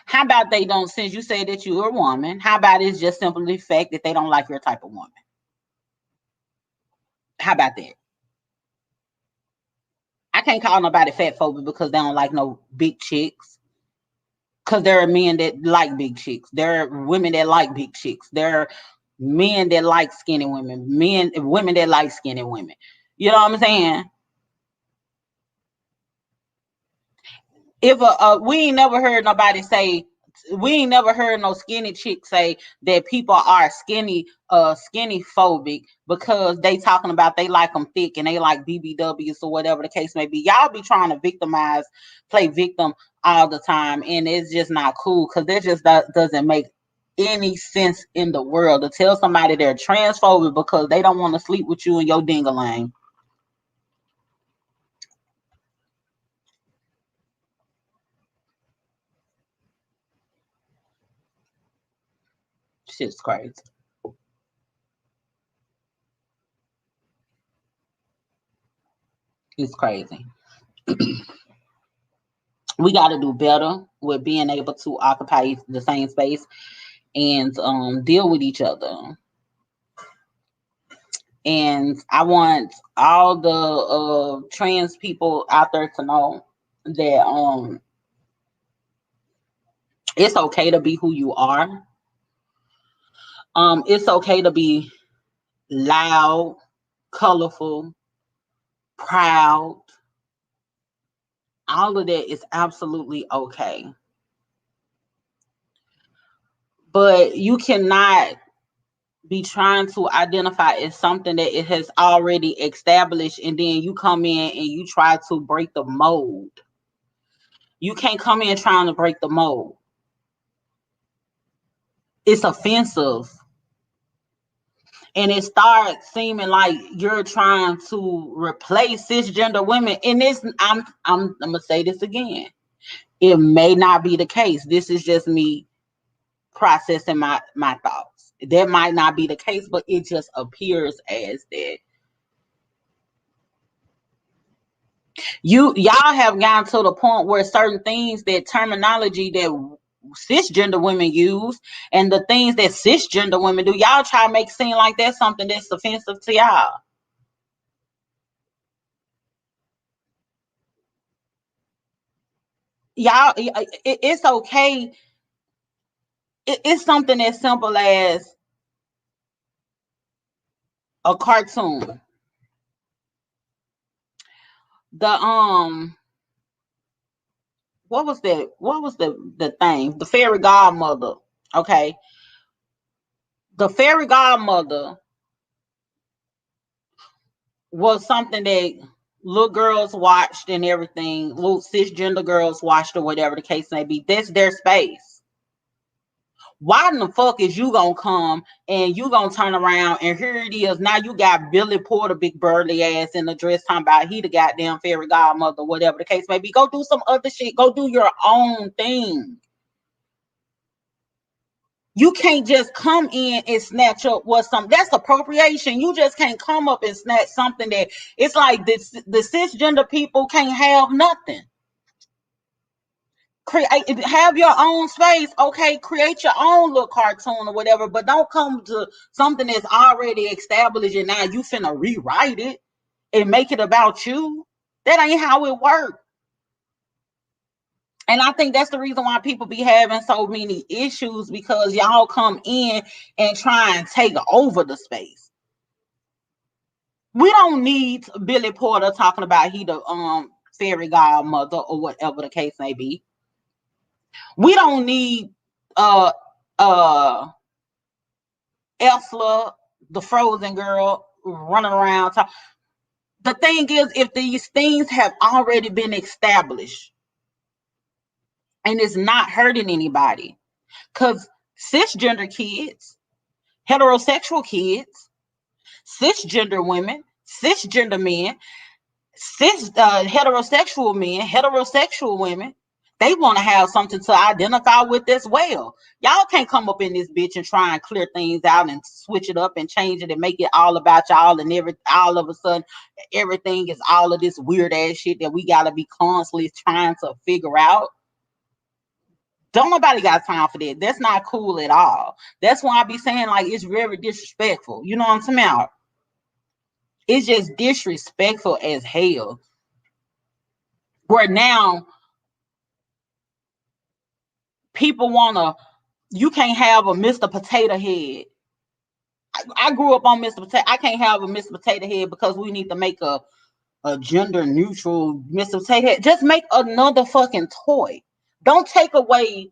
How about they don't, since you say that you're a woman, how about it's just simply the fact that they don't like your type of woman? How about that? I can't call nobody fat phobic because they don't like no big chicks. Because there are men that like big chicks. There are women that like big chicks. There are men that like skinny women. Women that like skinny women. You know what I'm saying? If we ain't never heard nobody say, we ain't never heard no skinny chick say that people are skinny phobic because they talking about they like them thick and they like BBWs or whatever the case may be. Y'all be trying to play victim all the time, and it's just not cool because that just doesn't make any sense in the world to tell somebody they're transphobic because they don't want to sleep with you in your dingalang. Shit's crazy. It's crazy. We got to do better with being able to occupy the same space and deal with each other. And I want all the trans people out there to know that it's okay to be who you are. It's okay to be loud, colorful, proud. All of that is absolutely okay. But you cannot be trying to identify as something that it has already established, and then you come in and you try to break the mold. You can't come in trying to break the mold. It's offensive. And it starts seeming like you're trying to replace cisgender women. And this, I'm gonna say this again. It may not be the case. This is just me processing my thoughts. That might not be the case, but it just appears as that. Y'all have gotten to the point where certain things, that terminology that cisgender women use and the things that cisgender women do, y'all try to make it seem like that's something that's offensive to y'all. Y'all, it's okay. It's something as simple as a cartoon. The what was that? What was the thing? The fairy godmother. Okay, the fairy godmother was something that little girls watched and everything. Little cisgender girls watched or whatever the case may be. That's their space. Why in the fuck is you gonna come and you gonna turn around and here it is? Now you got Billy Porter, big burly ass in the dress, talking about he the goddamn fairy godmother, whatever the case may be. Go do some other shit. Go do your own thing. You can't just come in and snatch up what's something that's appropriation. You just can't come up and snatch something that it's like this. The cisgender people can't have nothing. Have your own space. Okay, create your own little cartoon or whatever, but don't come to something that's already established and now you finna rewrite it and make it about you. That ain't how it works. And I think that's the reason why people be having so many issues, because y'all come in and try and take over the space. We don't need Billy Porter talking about he the fairy godmother or whatever the case may be. We don't need uh uh Elsa, the frozen girl, running around. The thing is, if these things have already been established and it's not hurting anybody, because cisgender kids, heterosexual kids, cisgender women, cisgender men, heterosexual men, heterosexual women, they want to have something to identify with as well. Y'all can't come up in this bitch and try and clear things out and switch it up and change it and make it all about y'all, and all of a sudden everything is all of this weird ass shit that we gotta be constantly trying to figure out. Don't nobody got time for that. That's not cool at all. That's why I be saying, like, it's very disrespectful. You know what I'm talking about? It's just disrespectful as hell. Where now people wanna, you can't have a Mr. Potato Head. I grew up on Mr. Potato. I can't have a Mr. Potato Head because we need to make a gender neutral Mr. Potato Head. Just make another fucking toy. Don't take away.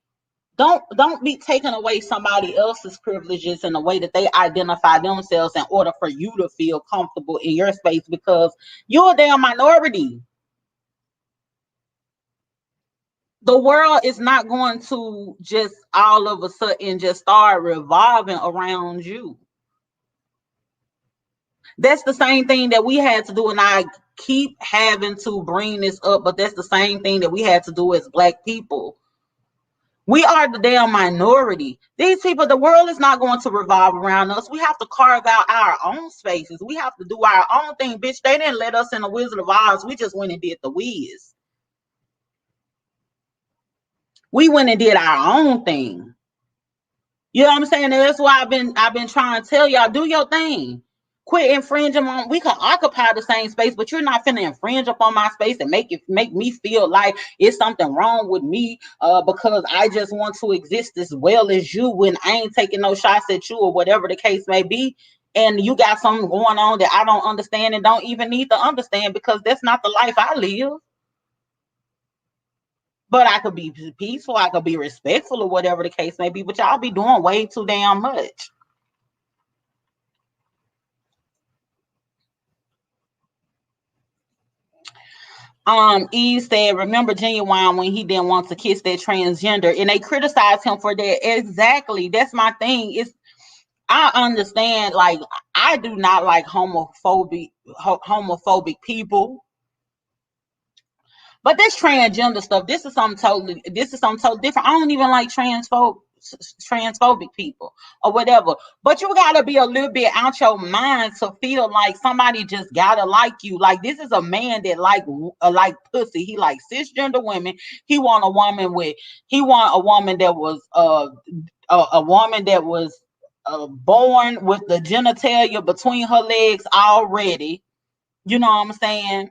Don't be taking away somebody else's privileges in the way that they identify themselves in order for you to feel comfortable in your space, because you're a damn minority. The world is not going to just all of a sudden just start revolving around you. That's the same thing that we had to do, and I keep having to bring this up, but that's the same thing that we had to do as Black people. We are the damn minority. These people, the world is not going to revolve around us. We have to carve out our own spaces. We have to do our own thing. Bitch, they didn't let us in the Wizard of Oz. We just went and did the Wiz. We went and did our own thing. You know what I'm saying? That's why I've been trying to tell y'all, do your thing. Quit infringing on. We can occupy the same space, but you're not finna infringe upon my space and make me feel like it's something wrong with me because I just want to exist as well as you, when I ain't taking no shots at you or whatever the case may be. And you got something going on that I don't understand and don't even need to understand, because that's not the life I live. But I could be peaceful, I could be respectful or whatever the case may be, but y'all be doing way too damn much. Eve said, remember Genuine when he didn't want to kiss that transgender, and they criticized him for that. Exactly. That's my thing. I understand, like, I do not like homophobic people. But this transgender stuff, this is something totally different. I don't even like transphobic people or whatever. But you gotta be a little bit out your mind to feel like somebody just gotta like you. Like, this is a man that like pussy. He like cisgender women. He want a woman that was a woman that was born with the genitalia between her legs already. You know what I'm saying?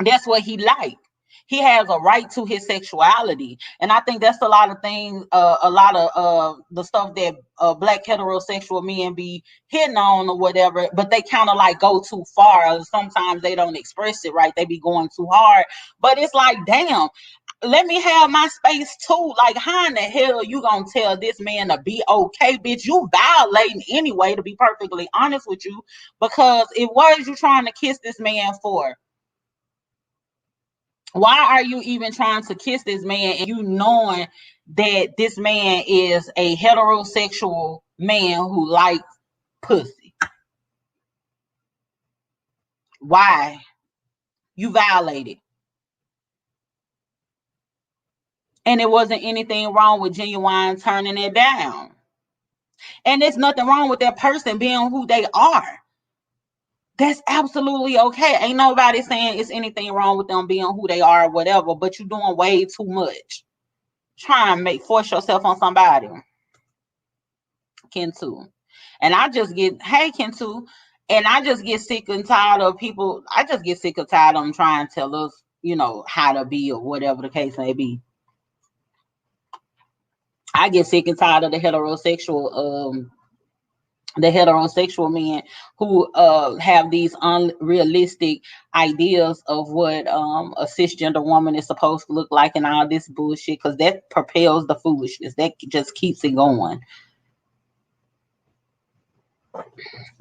That's what he like. He has a right to his sexuality, and I think that's a lot of things, a lot of the stuff that Black heterosexual men be hitting on or whatever, but they kind of like go too far. Sometimes they don't express it right, they be going too hard. But it's like, damn, let me have my space too. Like, how in the hell you gonna tell this man to be okay? Bitch, you violating anyway, to be perfectly honest with you, because what is you trying to kiss this man for? Why are you even trying to kiss this man, and you knowing that this man is a heterosexual man who likes pussy? Why? You violated. And it wasn't anything wrong with Genuine turning it down. And there's nothing wrong with that person being who they are. That's absolutely okay. Ain't nobody saying it's anything wrong with them being who they are or whatever, but you're doing way too much. Try and force yourself on somebody. Kentu. And I just get, hey, Kentu, And I just get sick and tired of people. I just get sick and tired of them trying to tell us, how to be or whatever the case may be. I get sick and tired of the heterosexual men who have these unrealistic ideas of what a cisgender woman is supposed to look like and all this bullshit, because that propels the foolishness. That just keeps it going.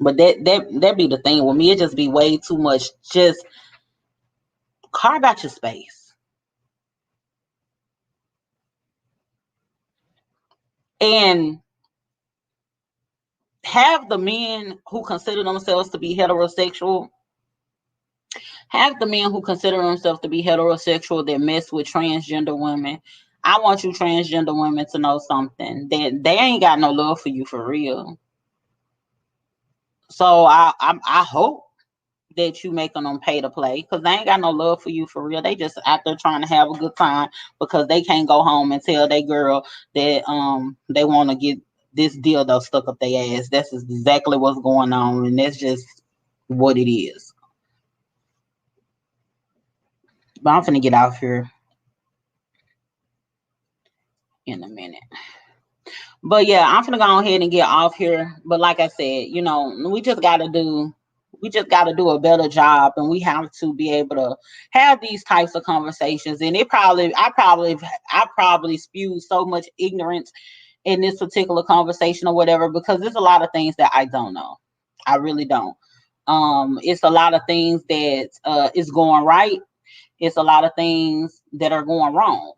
But that be the thing with me. It just be way too much. Just carve out your space. And have the men who consider themselves to be heterosexual, that mess with transgender women. I want you transgender women to know something, that they ain't got no love for you for real. So I hope that you making them pay to play, because they ain't got no love for you for real. They just out there trying to have a good time because they can't go home and tell their girl that they want to get this dildo stuck up their ass. That's exactly what's going on, and that's just what it is. But I'm finna get out here in a minute. But yeah, I'm gonna go ahead and get off here. But like I said, we just gotta do a better job, and we have to be able to have these types of conversations. And I probably spewed so much ignorance in this particular conversation or whatever, because there's a lot of things that I don't know. I really don't. It's a lot of things that is going right. It's a lot of things that are going wrong.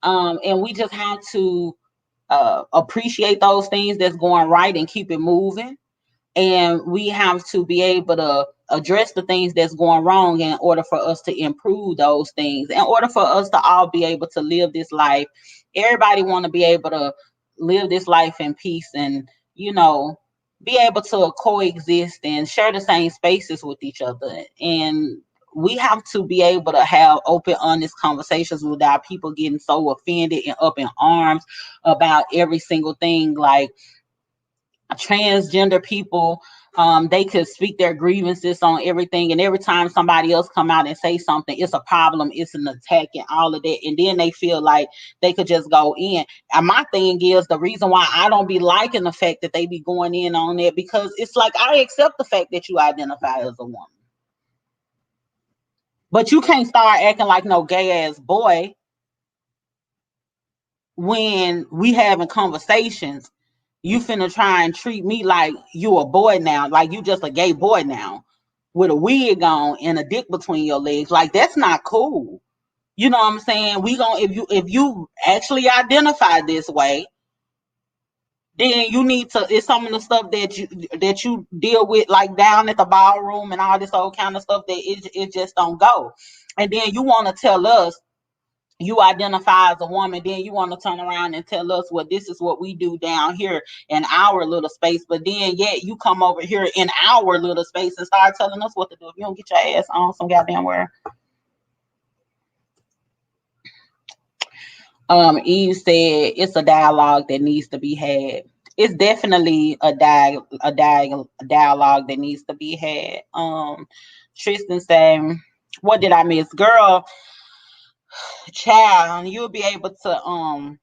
And we just have to appreciate those things that's going right and keep it moving. And we have to be able to address the things that's going wrong in order for us to improve those things, in order for us to all be able to live this life. Everybody want to be able to live this life in peace, and be able to coexist and share the same spaces with each other. And we have to be able to have open, honest conversations without people getting so offended and up in arms about every single thing. Like, transgender people, they could speak their grievances on everything, and every time somebody else come out and say something, it's a problem, it's an attack, and all of that, and then they feel like they could just go in. And my thing is, the reason why I don't be liking the fact that they be going in on it, because it's like, I accept the fact that you identify as a woman, but you can't start acting like no gay ass boy when we having conversations. You finna try and treat me like you a boy now, like you just a gay boy now, with a wig on and a dick between your legs. Like, that's not cool. You know what I'm saying? We gon' if you actually identify this way, then you need to. It's some of the stuff that you deal with, like down at the ballroom and all this old kind of stuff, that it just don't go. And then you want to tell us you identify as a woman, then you want to turn around and tell us, well, this is what we do down here in our little space. But then yet you come over here in our little space and start telling us what to do. If you don't get your ass on some goddamn where. Eve said it's a dialogue that needs to be had. It's definitely a dialogue that needs to be had. Tristan saying, what did I miss? Girl, child, you'll be able to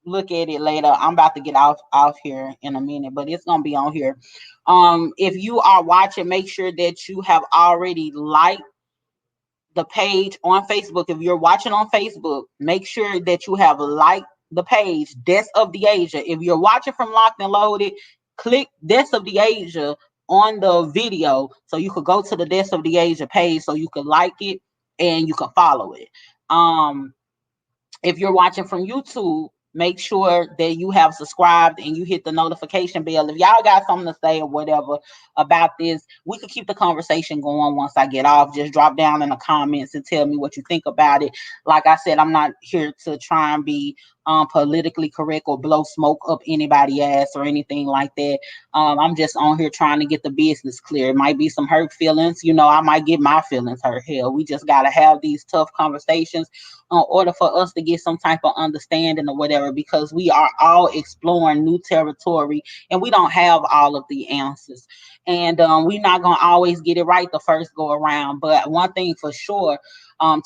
look at it later. I'm about to get off here in a minute, but it's gonna be on here. If you are watching, make sure that you have already liked the page on Facebook. If you're watching on Facebook, make sure that you have liked the page, Deaths of the Asia. If you're watching from Locked and Loaded, click Deaths of the Asia on the video, so you could go to the Deaths of the Asia page, so you could like it and you can follow it. If you're watching from YouTube, make sure that you have subscribed and you hit the notification bell. If y'all got something to say or whatever about this, we could keep the conversation going once I get off. Just drop down in the comments and tell me what you think about it. Like I said, I'm not here to try and be politically correct or blow smoke up anybody ass or anything like that. I'm just on here trying to get the business clear. It might be some hurt feelings, I might get my feelings hurt. Hell, we just gotta have these tough conversations in order for us to get some type of understanding or whatever, because we are all exploring new territory and we don't have all of the answers. And we're not gonna always get it right the first go around. But one thing for sure,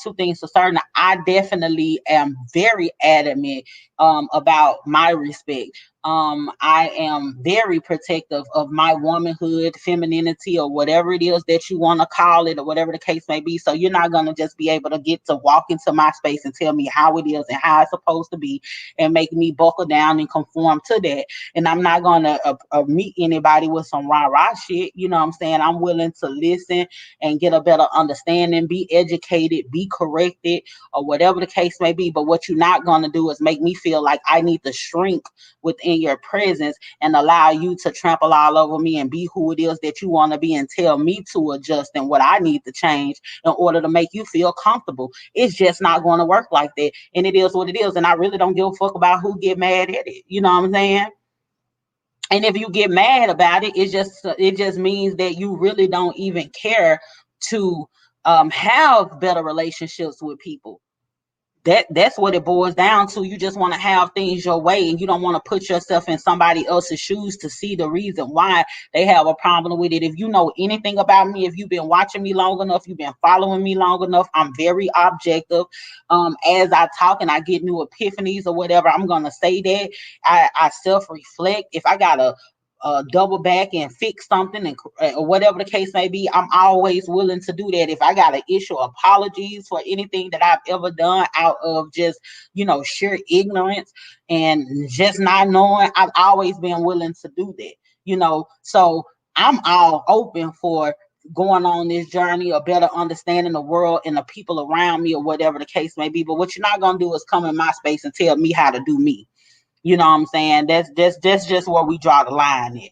two things for certain, I definitely am very adamant about my respect. I am very protective of my womanhood, femininity, or whatever it is that you want to call it, or whatever the case may be. So you're not going to just be able to get to walk into my space and tell me how it is and how it's supposed to be and make me buckle down and conform to that. And I'm not going to meet anybody with some rah-rah shit. You know what I'm saying? I'm willing to listen and get a better understanding, be educated, be corrected, or whatever the case may be. But what you're not going to do is make me feel like I need to shrink within your presence and allow you to trample all over me and be who it is that you want to be and tell me to adjust and what I need to change in order to make you feel comfortable. It's just not going to work like that. And it is what it is. And I really don't give a fuck about who get mad at it. You know what I'm saying? And if you get mad about it, it just means that you really don't even care to have better relationships with people. That's what it boils down to. You just want to have things your way, and you don't want to put yourself in somebody else's shoes to see the reason why they have a problem with it. If you know anything about me, if you've been watching me long enough, you've been following me long enough, I'm very objective. As I talk and I get new epiphanies or whatever, I'm gonna say that I self-reflect. If I gotta double back and fix something and or whatever the case may be, I'm always willing to do that. If I got to issue apologies for anything that I've ever done out of just sheer ignorance and just not knowing, I've always been willing to do that. So I'm all open for going on this journey, or better understanding the world and the people around me, or whatever the case may be. But what you're not gonna do is come in my space and tell me how to do me. You know what I'm saying? That's just where we draw the line at.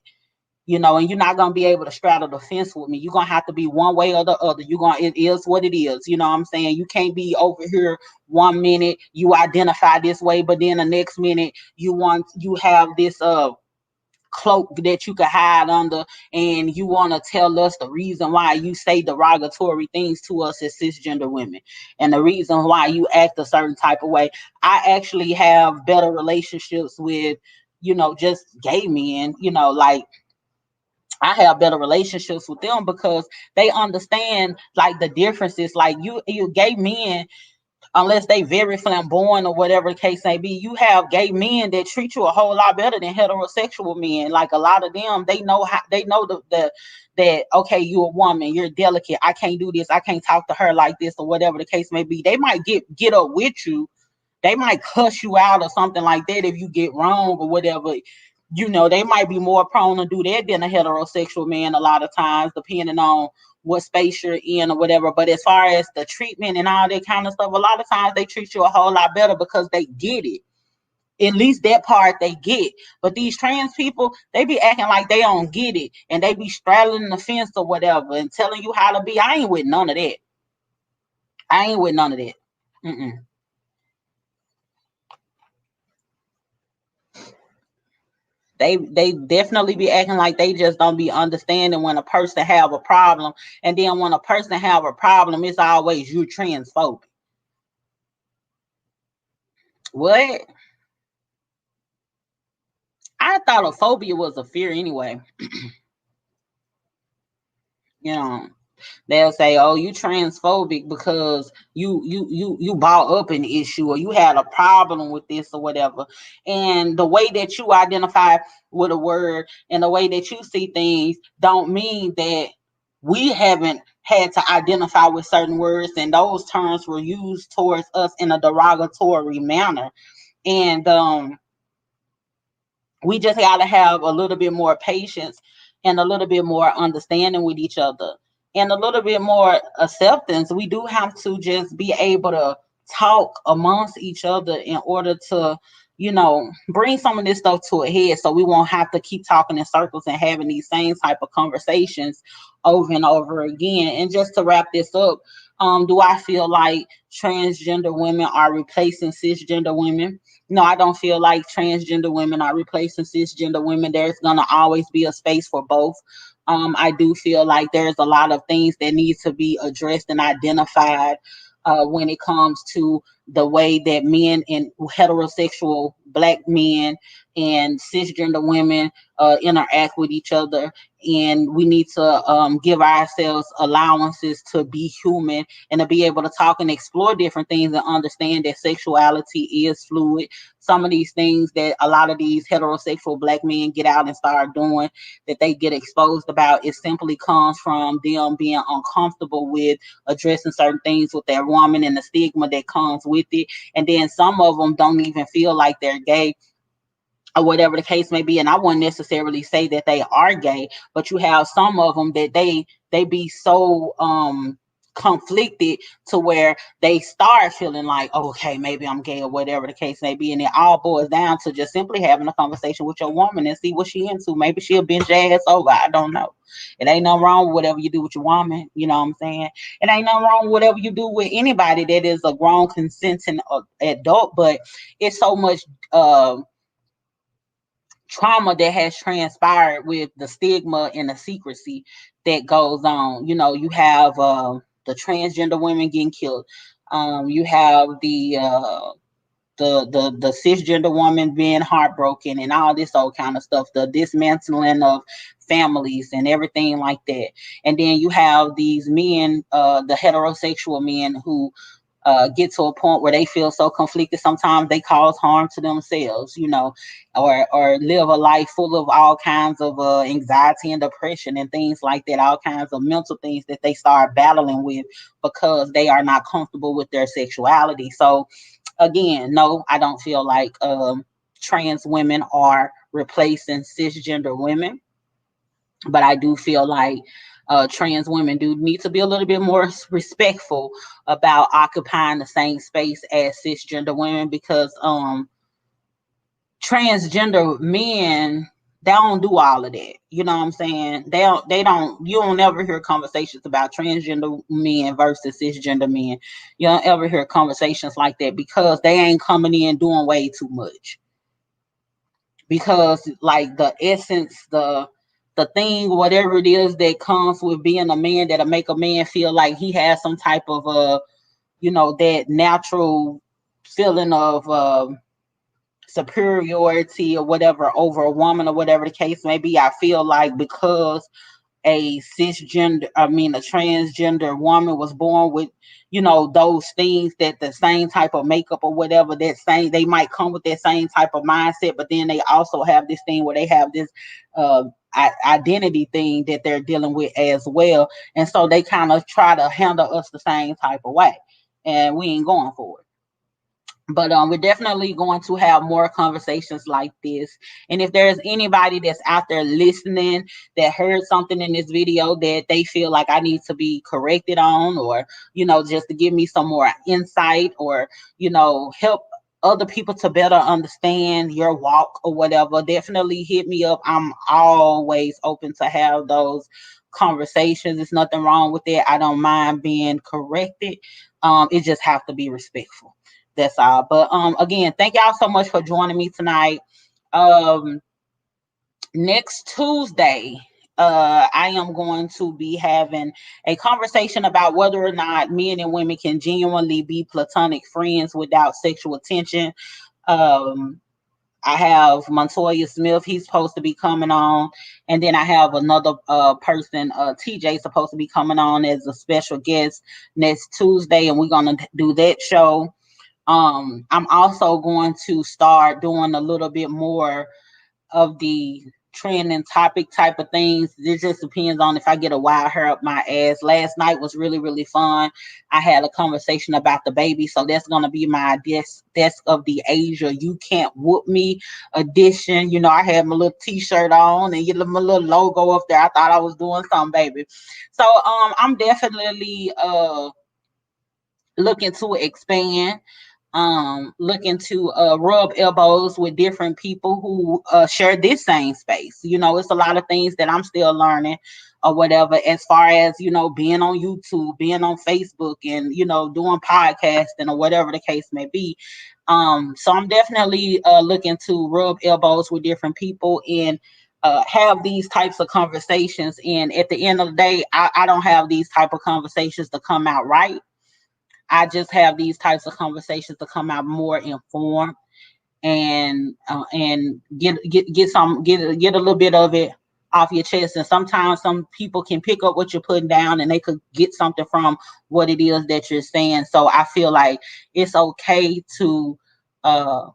And you're not gonna be able to straddle the fence with me. You're gonna have to be one way or the other. It is what it is. You know what I'm saying? You can't be over here one minute you identify this way, but then the next minute you have this cloak that you could hide under, and you want to tell us the reason why you say derogatory things to us as cisgender women, and the reason why you act a certain type of way. I actually have better relationships with just gay men. Like, I have better relationships with them because they understand like the differences. Like, you gay men, unless they very flamboyant or whatever the case may be, you have gay men that treat you a whole lot better than heterosexual men. Like, a lot of them, they know that, okay, you're a woman, you're delicate, I can't do this, I can't talk to her like this, or whatever the case may be. They might get up with you, they might cuss you out or something like that if you get wrong or whatever. They might be more prone to do that than a heterosexual man a lot of times, depending on what space you're in or whatever. But as far as the treatment and all that kind of stuff, a lot of times they treat you a whole lot better because they get it. At least that part they get. But these trans people, they be acting like they don't get it, and they be straddling the fence or whatever and telling you how to be. I ain't with none of that. I ain't with none of that. Mm-mm. They definitely be acting like they just don't be understanding when a person have a problem, and then when a person have a problem, it's always you transphobic. What? I thought a phobia was a fear anyway. You know, they'll say, "Oh, you transphobic because you brought up an issue, or you had a problem with this or whatever." And the way that you identify with a word and the way that you see things don't mean that we haven't had to identify with certain words, and those terms were used towards us in a derogatory manner. And we just got to have a little bit more patience and a little bit more understanding with each other and a little bit more acceptance. We do have to just be able to talk amongst each other in order to bring some of this stuff to a head, so we won't have to keep talking in circles and having these same type of conversations over and over again. And just to wrap this up, Do I feel like transgender women are replacing cisgender women? No, I don't feel like transgender women are replacing cisgender women. There's gonna always be a space for both. I do feel like there's a lot of things that need to be addressed and identified when it comes to the way that men and heterosexual black men and cisgender women interact with each other. And we need to give ourselves allowances to be human and to be able to talk and explore different things and understand that sexuality is fluid. Some of these things that a lot of these heterosexual black men get out and start doing, that they get exposed about, it simply comes from them being uncomfortable with addressing certain things with their woman and the stigma that comes with it. And then some of them don't even feel like they're gay or whatever the case may be. And I wouldn't necessarily say that they are gay, but you have some of them that they be so conflicted to where they start feeling like, okay, maybe I'm gay or whatever the case may be. And it all boils down to just simply having a conversation with your woman and see what she into. Maybe she'll bend your ass over. I don't know. It ain't nothing wrong with whatever you do with your woman. You know what I'm saying? It ain't nothing wrong with whatever you do with anybody that is a grown consenting adult, but it's so much trauma that has transpired with the stigma and the secrecy that goes on. You have the transgender women getting killed. You have the cisgender woman being heartbroken and all this old kind of stuff, the dismantling of families and everything like that. And then you have these men, the heterosexual men who get to a point where they feel so conflicted sometimes they cause harm to themselves, or live a life full of all kinds of anxiety and depression and things like that, all kinds of mental things that they start battling with because they are not comfortable with their sexuality. So again, no, I don't feel like trans women are replacing cisgender women, but I do feel like trans women do need to be a little bit more respectful about occupying the same space as cisgender women, because transgender men, they don't do all of that. You know what I'm saying? They don't you don't ever hear conversations about transgender men versus cisgender men. You don't ever hear conversations like that because they ain't coming in doing way too much. Because like the essence, the thing, whatever it is that comes with being a man, that'll make a man feel like he has some type of that natural feeling of superiority or whatever over a woman or whatever the case may be. I feel like because a transgender woman was born with, those things, that the same type of makeup or whatever, that same, they might come with that same type of mindset, but then they also have this thing where they have this uh identity thing that they're dealing with as well. And so they kind of try to handle us the same type of way. And we ain't going for it. But we're definitely going to have more conversations like this. And if there's anybody that's out there listening that heard something in this video that they feel like I need to be corrected on, or just to give me some more insight, or help other people to better understand your walk or whatever, definitely hit me up. I'm always open to have those conversations. There's nothing wrong with it. I don't mind being corrected. It just have to be respectful. That's all. But again, thank y'all so much for joining me tonight. Um Next Tuesday, I am going to be having a conversation about whether or not men and women can genuinely be platonic friends without sexual attention. Um I have Montoya Smith. He's supposed to be coming on. And then I have another person, TJ, supposed to be coming on as a special guest next Tuesday. And we're going to do that show. I'm also going to start doing a little bit more of the trending topic type of things. It just depends on if I get a wild hair up my ass. Last night was really, really fun. I had a conversation about the baby, so that's gonna be my desk of the Asia You Can't Whoop Me edition. I had my little t-shirt on and my little logo up there. I thought I was doing something, baby. So I'm definitely looking to expand. looking to rub elbows with different people who share this same space. It's a lot of things that I'm still learning or whatever, as far as being on YouTube, being on Facebook, and doing podcasting or whatever the case may be. So I'm definitely looking to rub elbows with different people and have these types of conversations. And at the end of the day, I don't have these type of conversations to come out right. I just have these types of conversations to come out more informed and get a little bit of it off your chest. And sometimes some people can pick up what you're putting down and they could get something from what it is that you're saying. So I feel like it's okay to uh,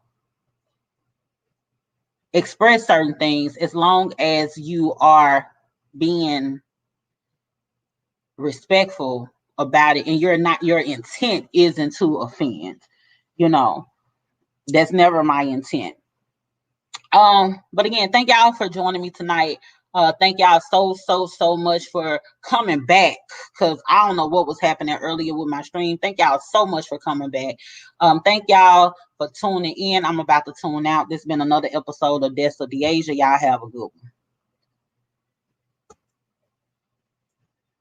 express certain things as long as you are being respectful about it and your intent isn't to offend. You know, that's never my intent. But again, thank y'all for joining me tonight. Thank y'all so much for coming back, because I don't know what was happening earlier with my stream. Thank y'all so much for coming back. Thank y'all for tuning in. I'm about to tune out. This has been another episode of Death of Deasia. Y'all have a good one.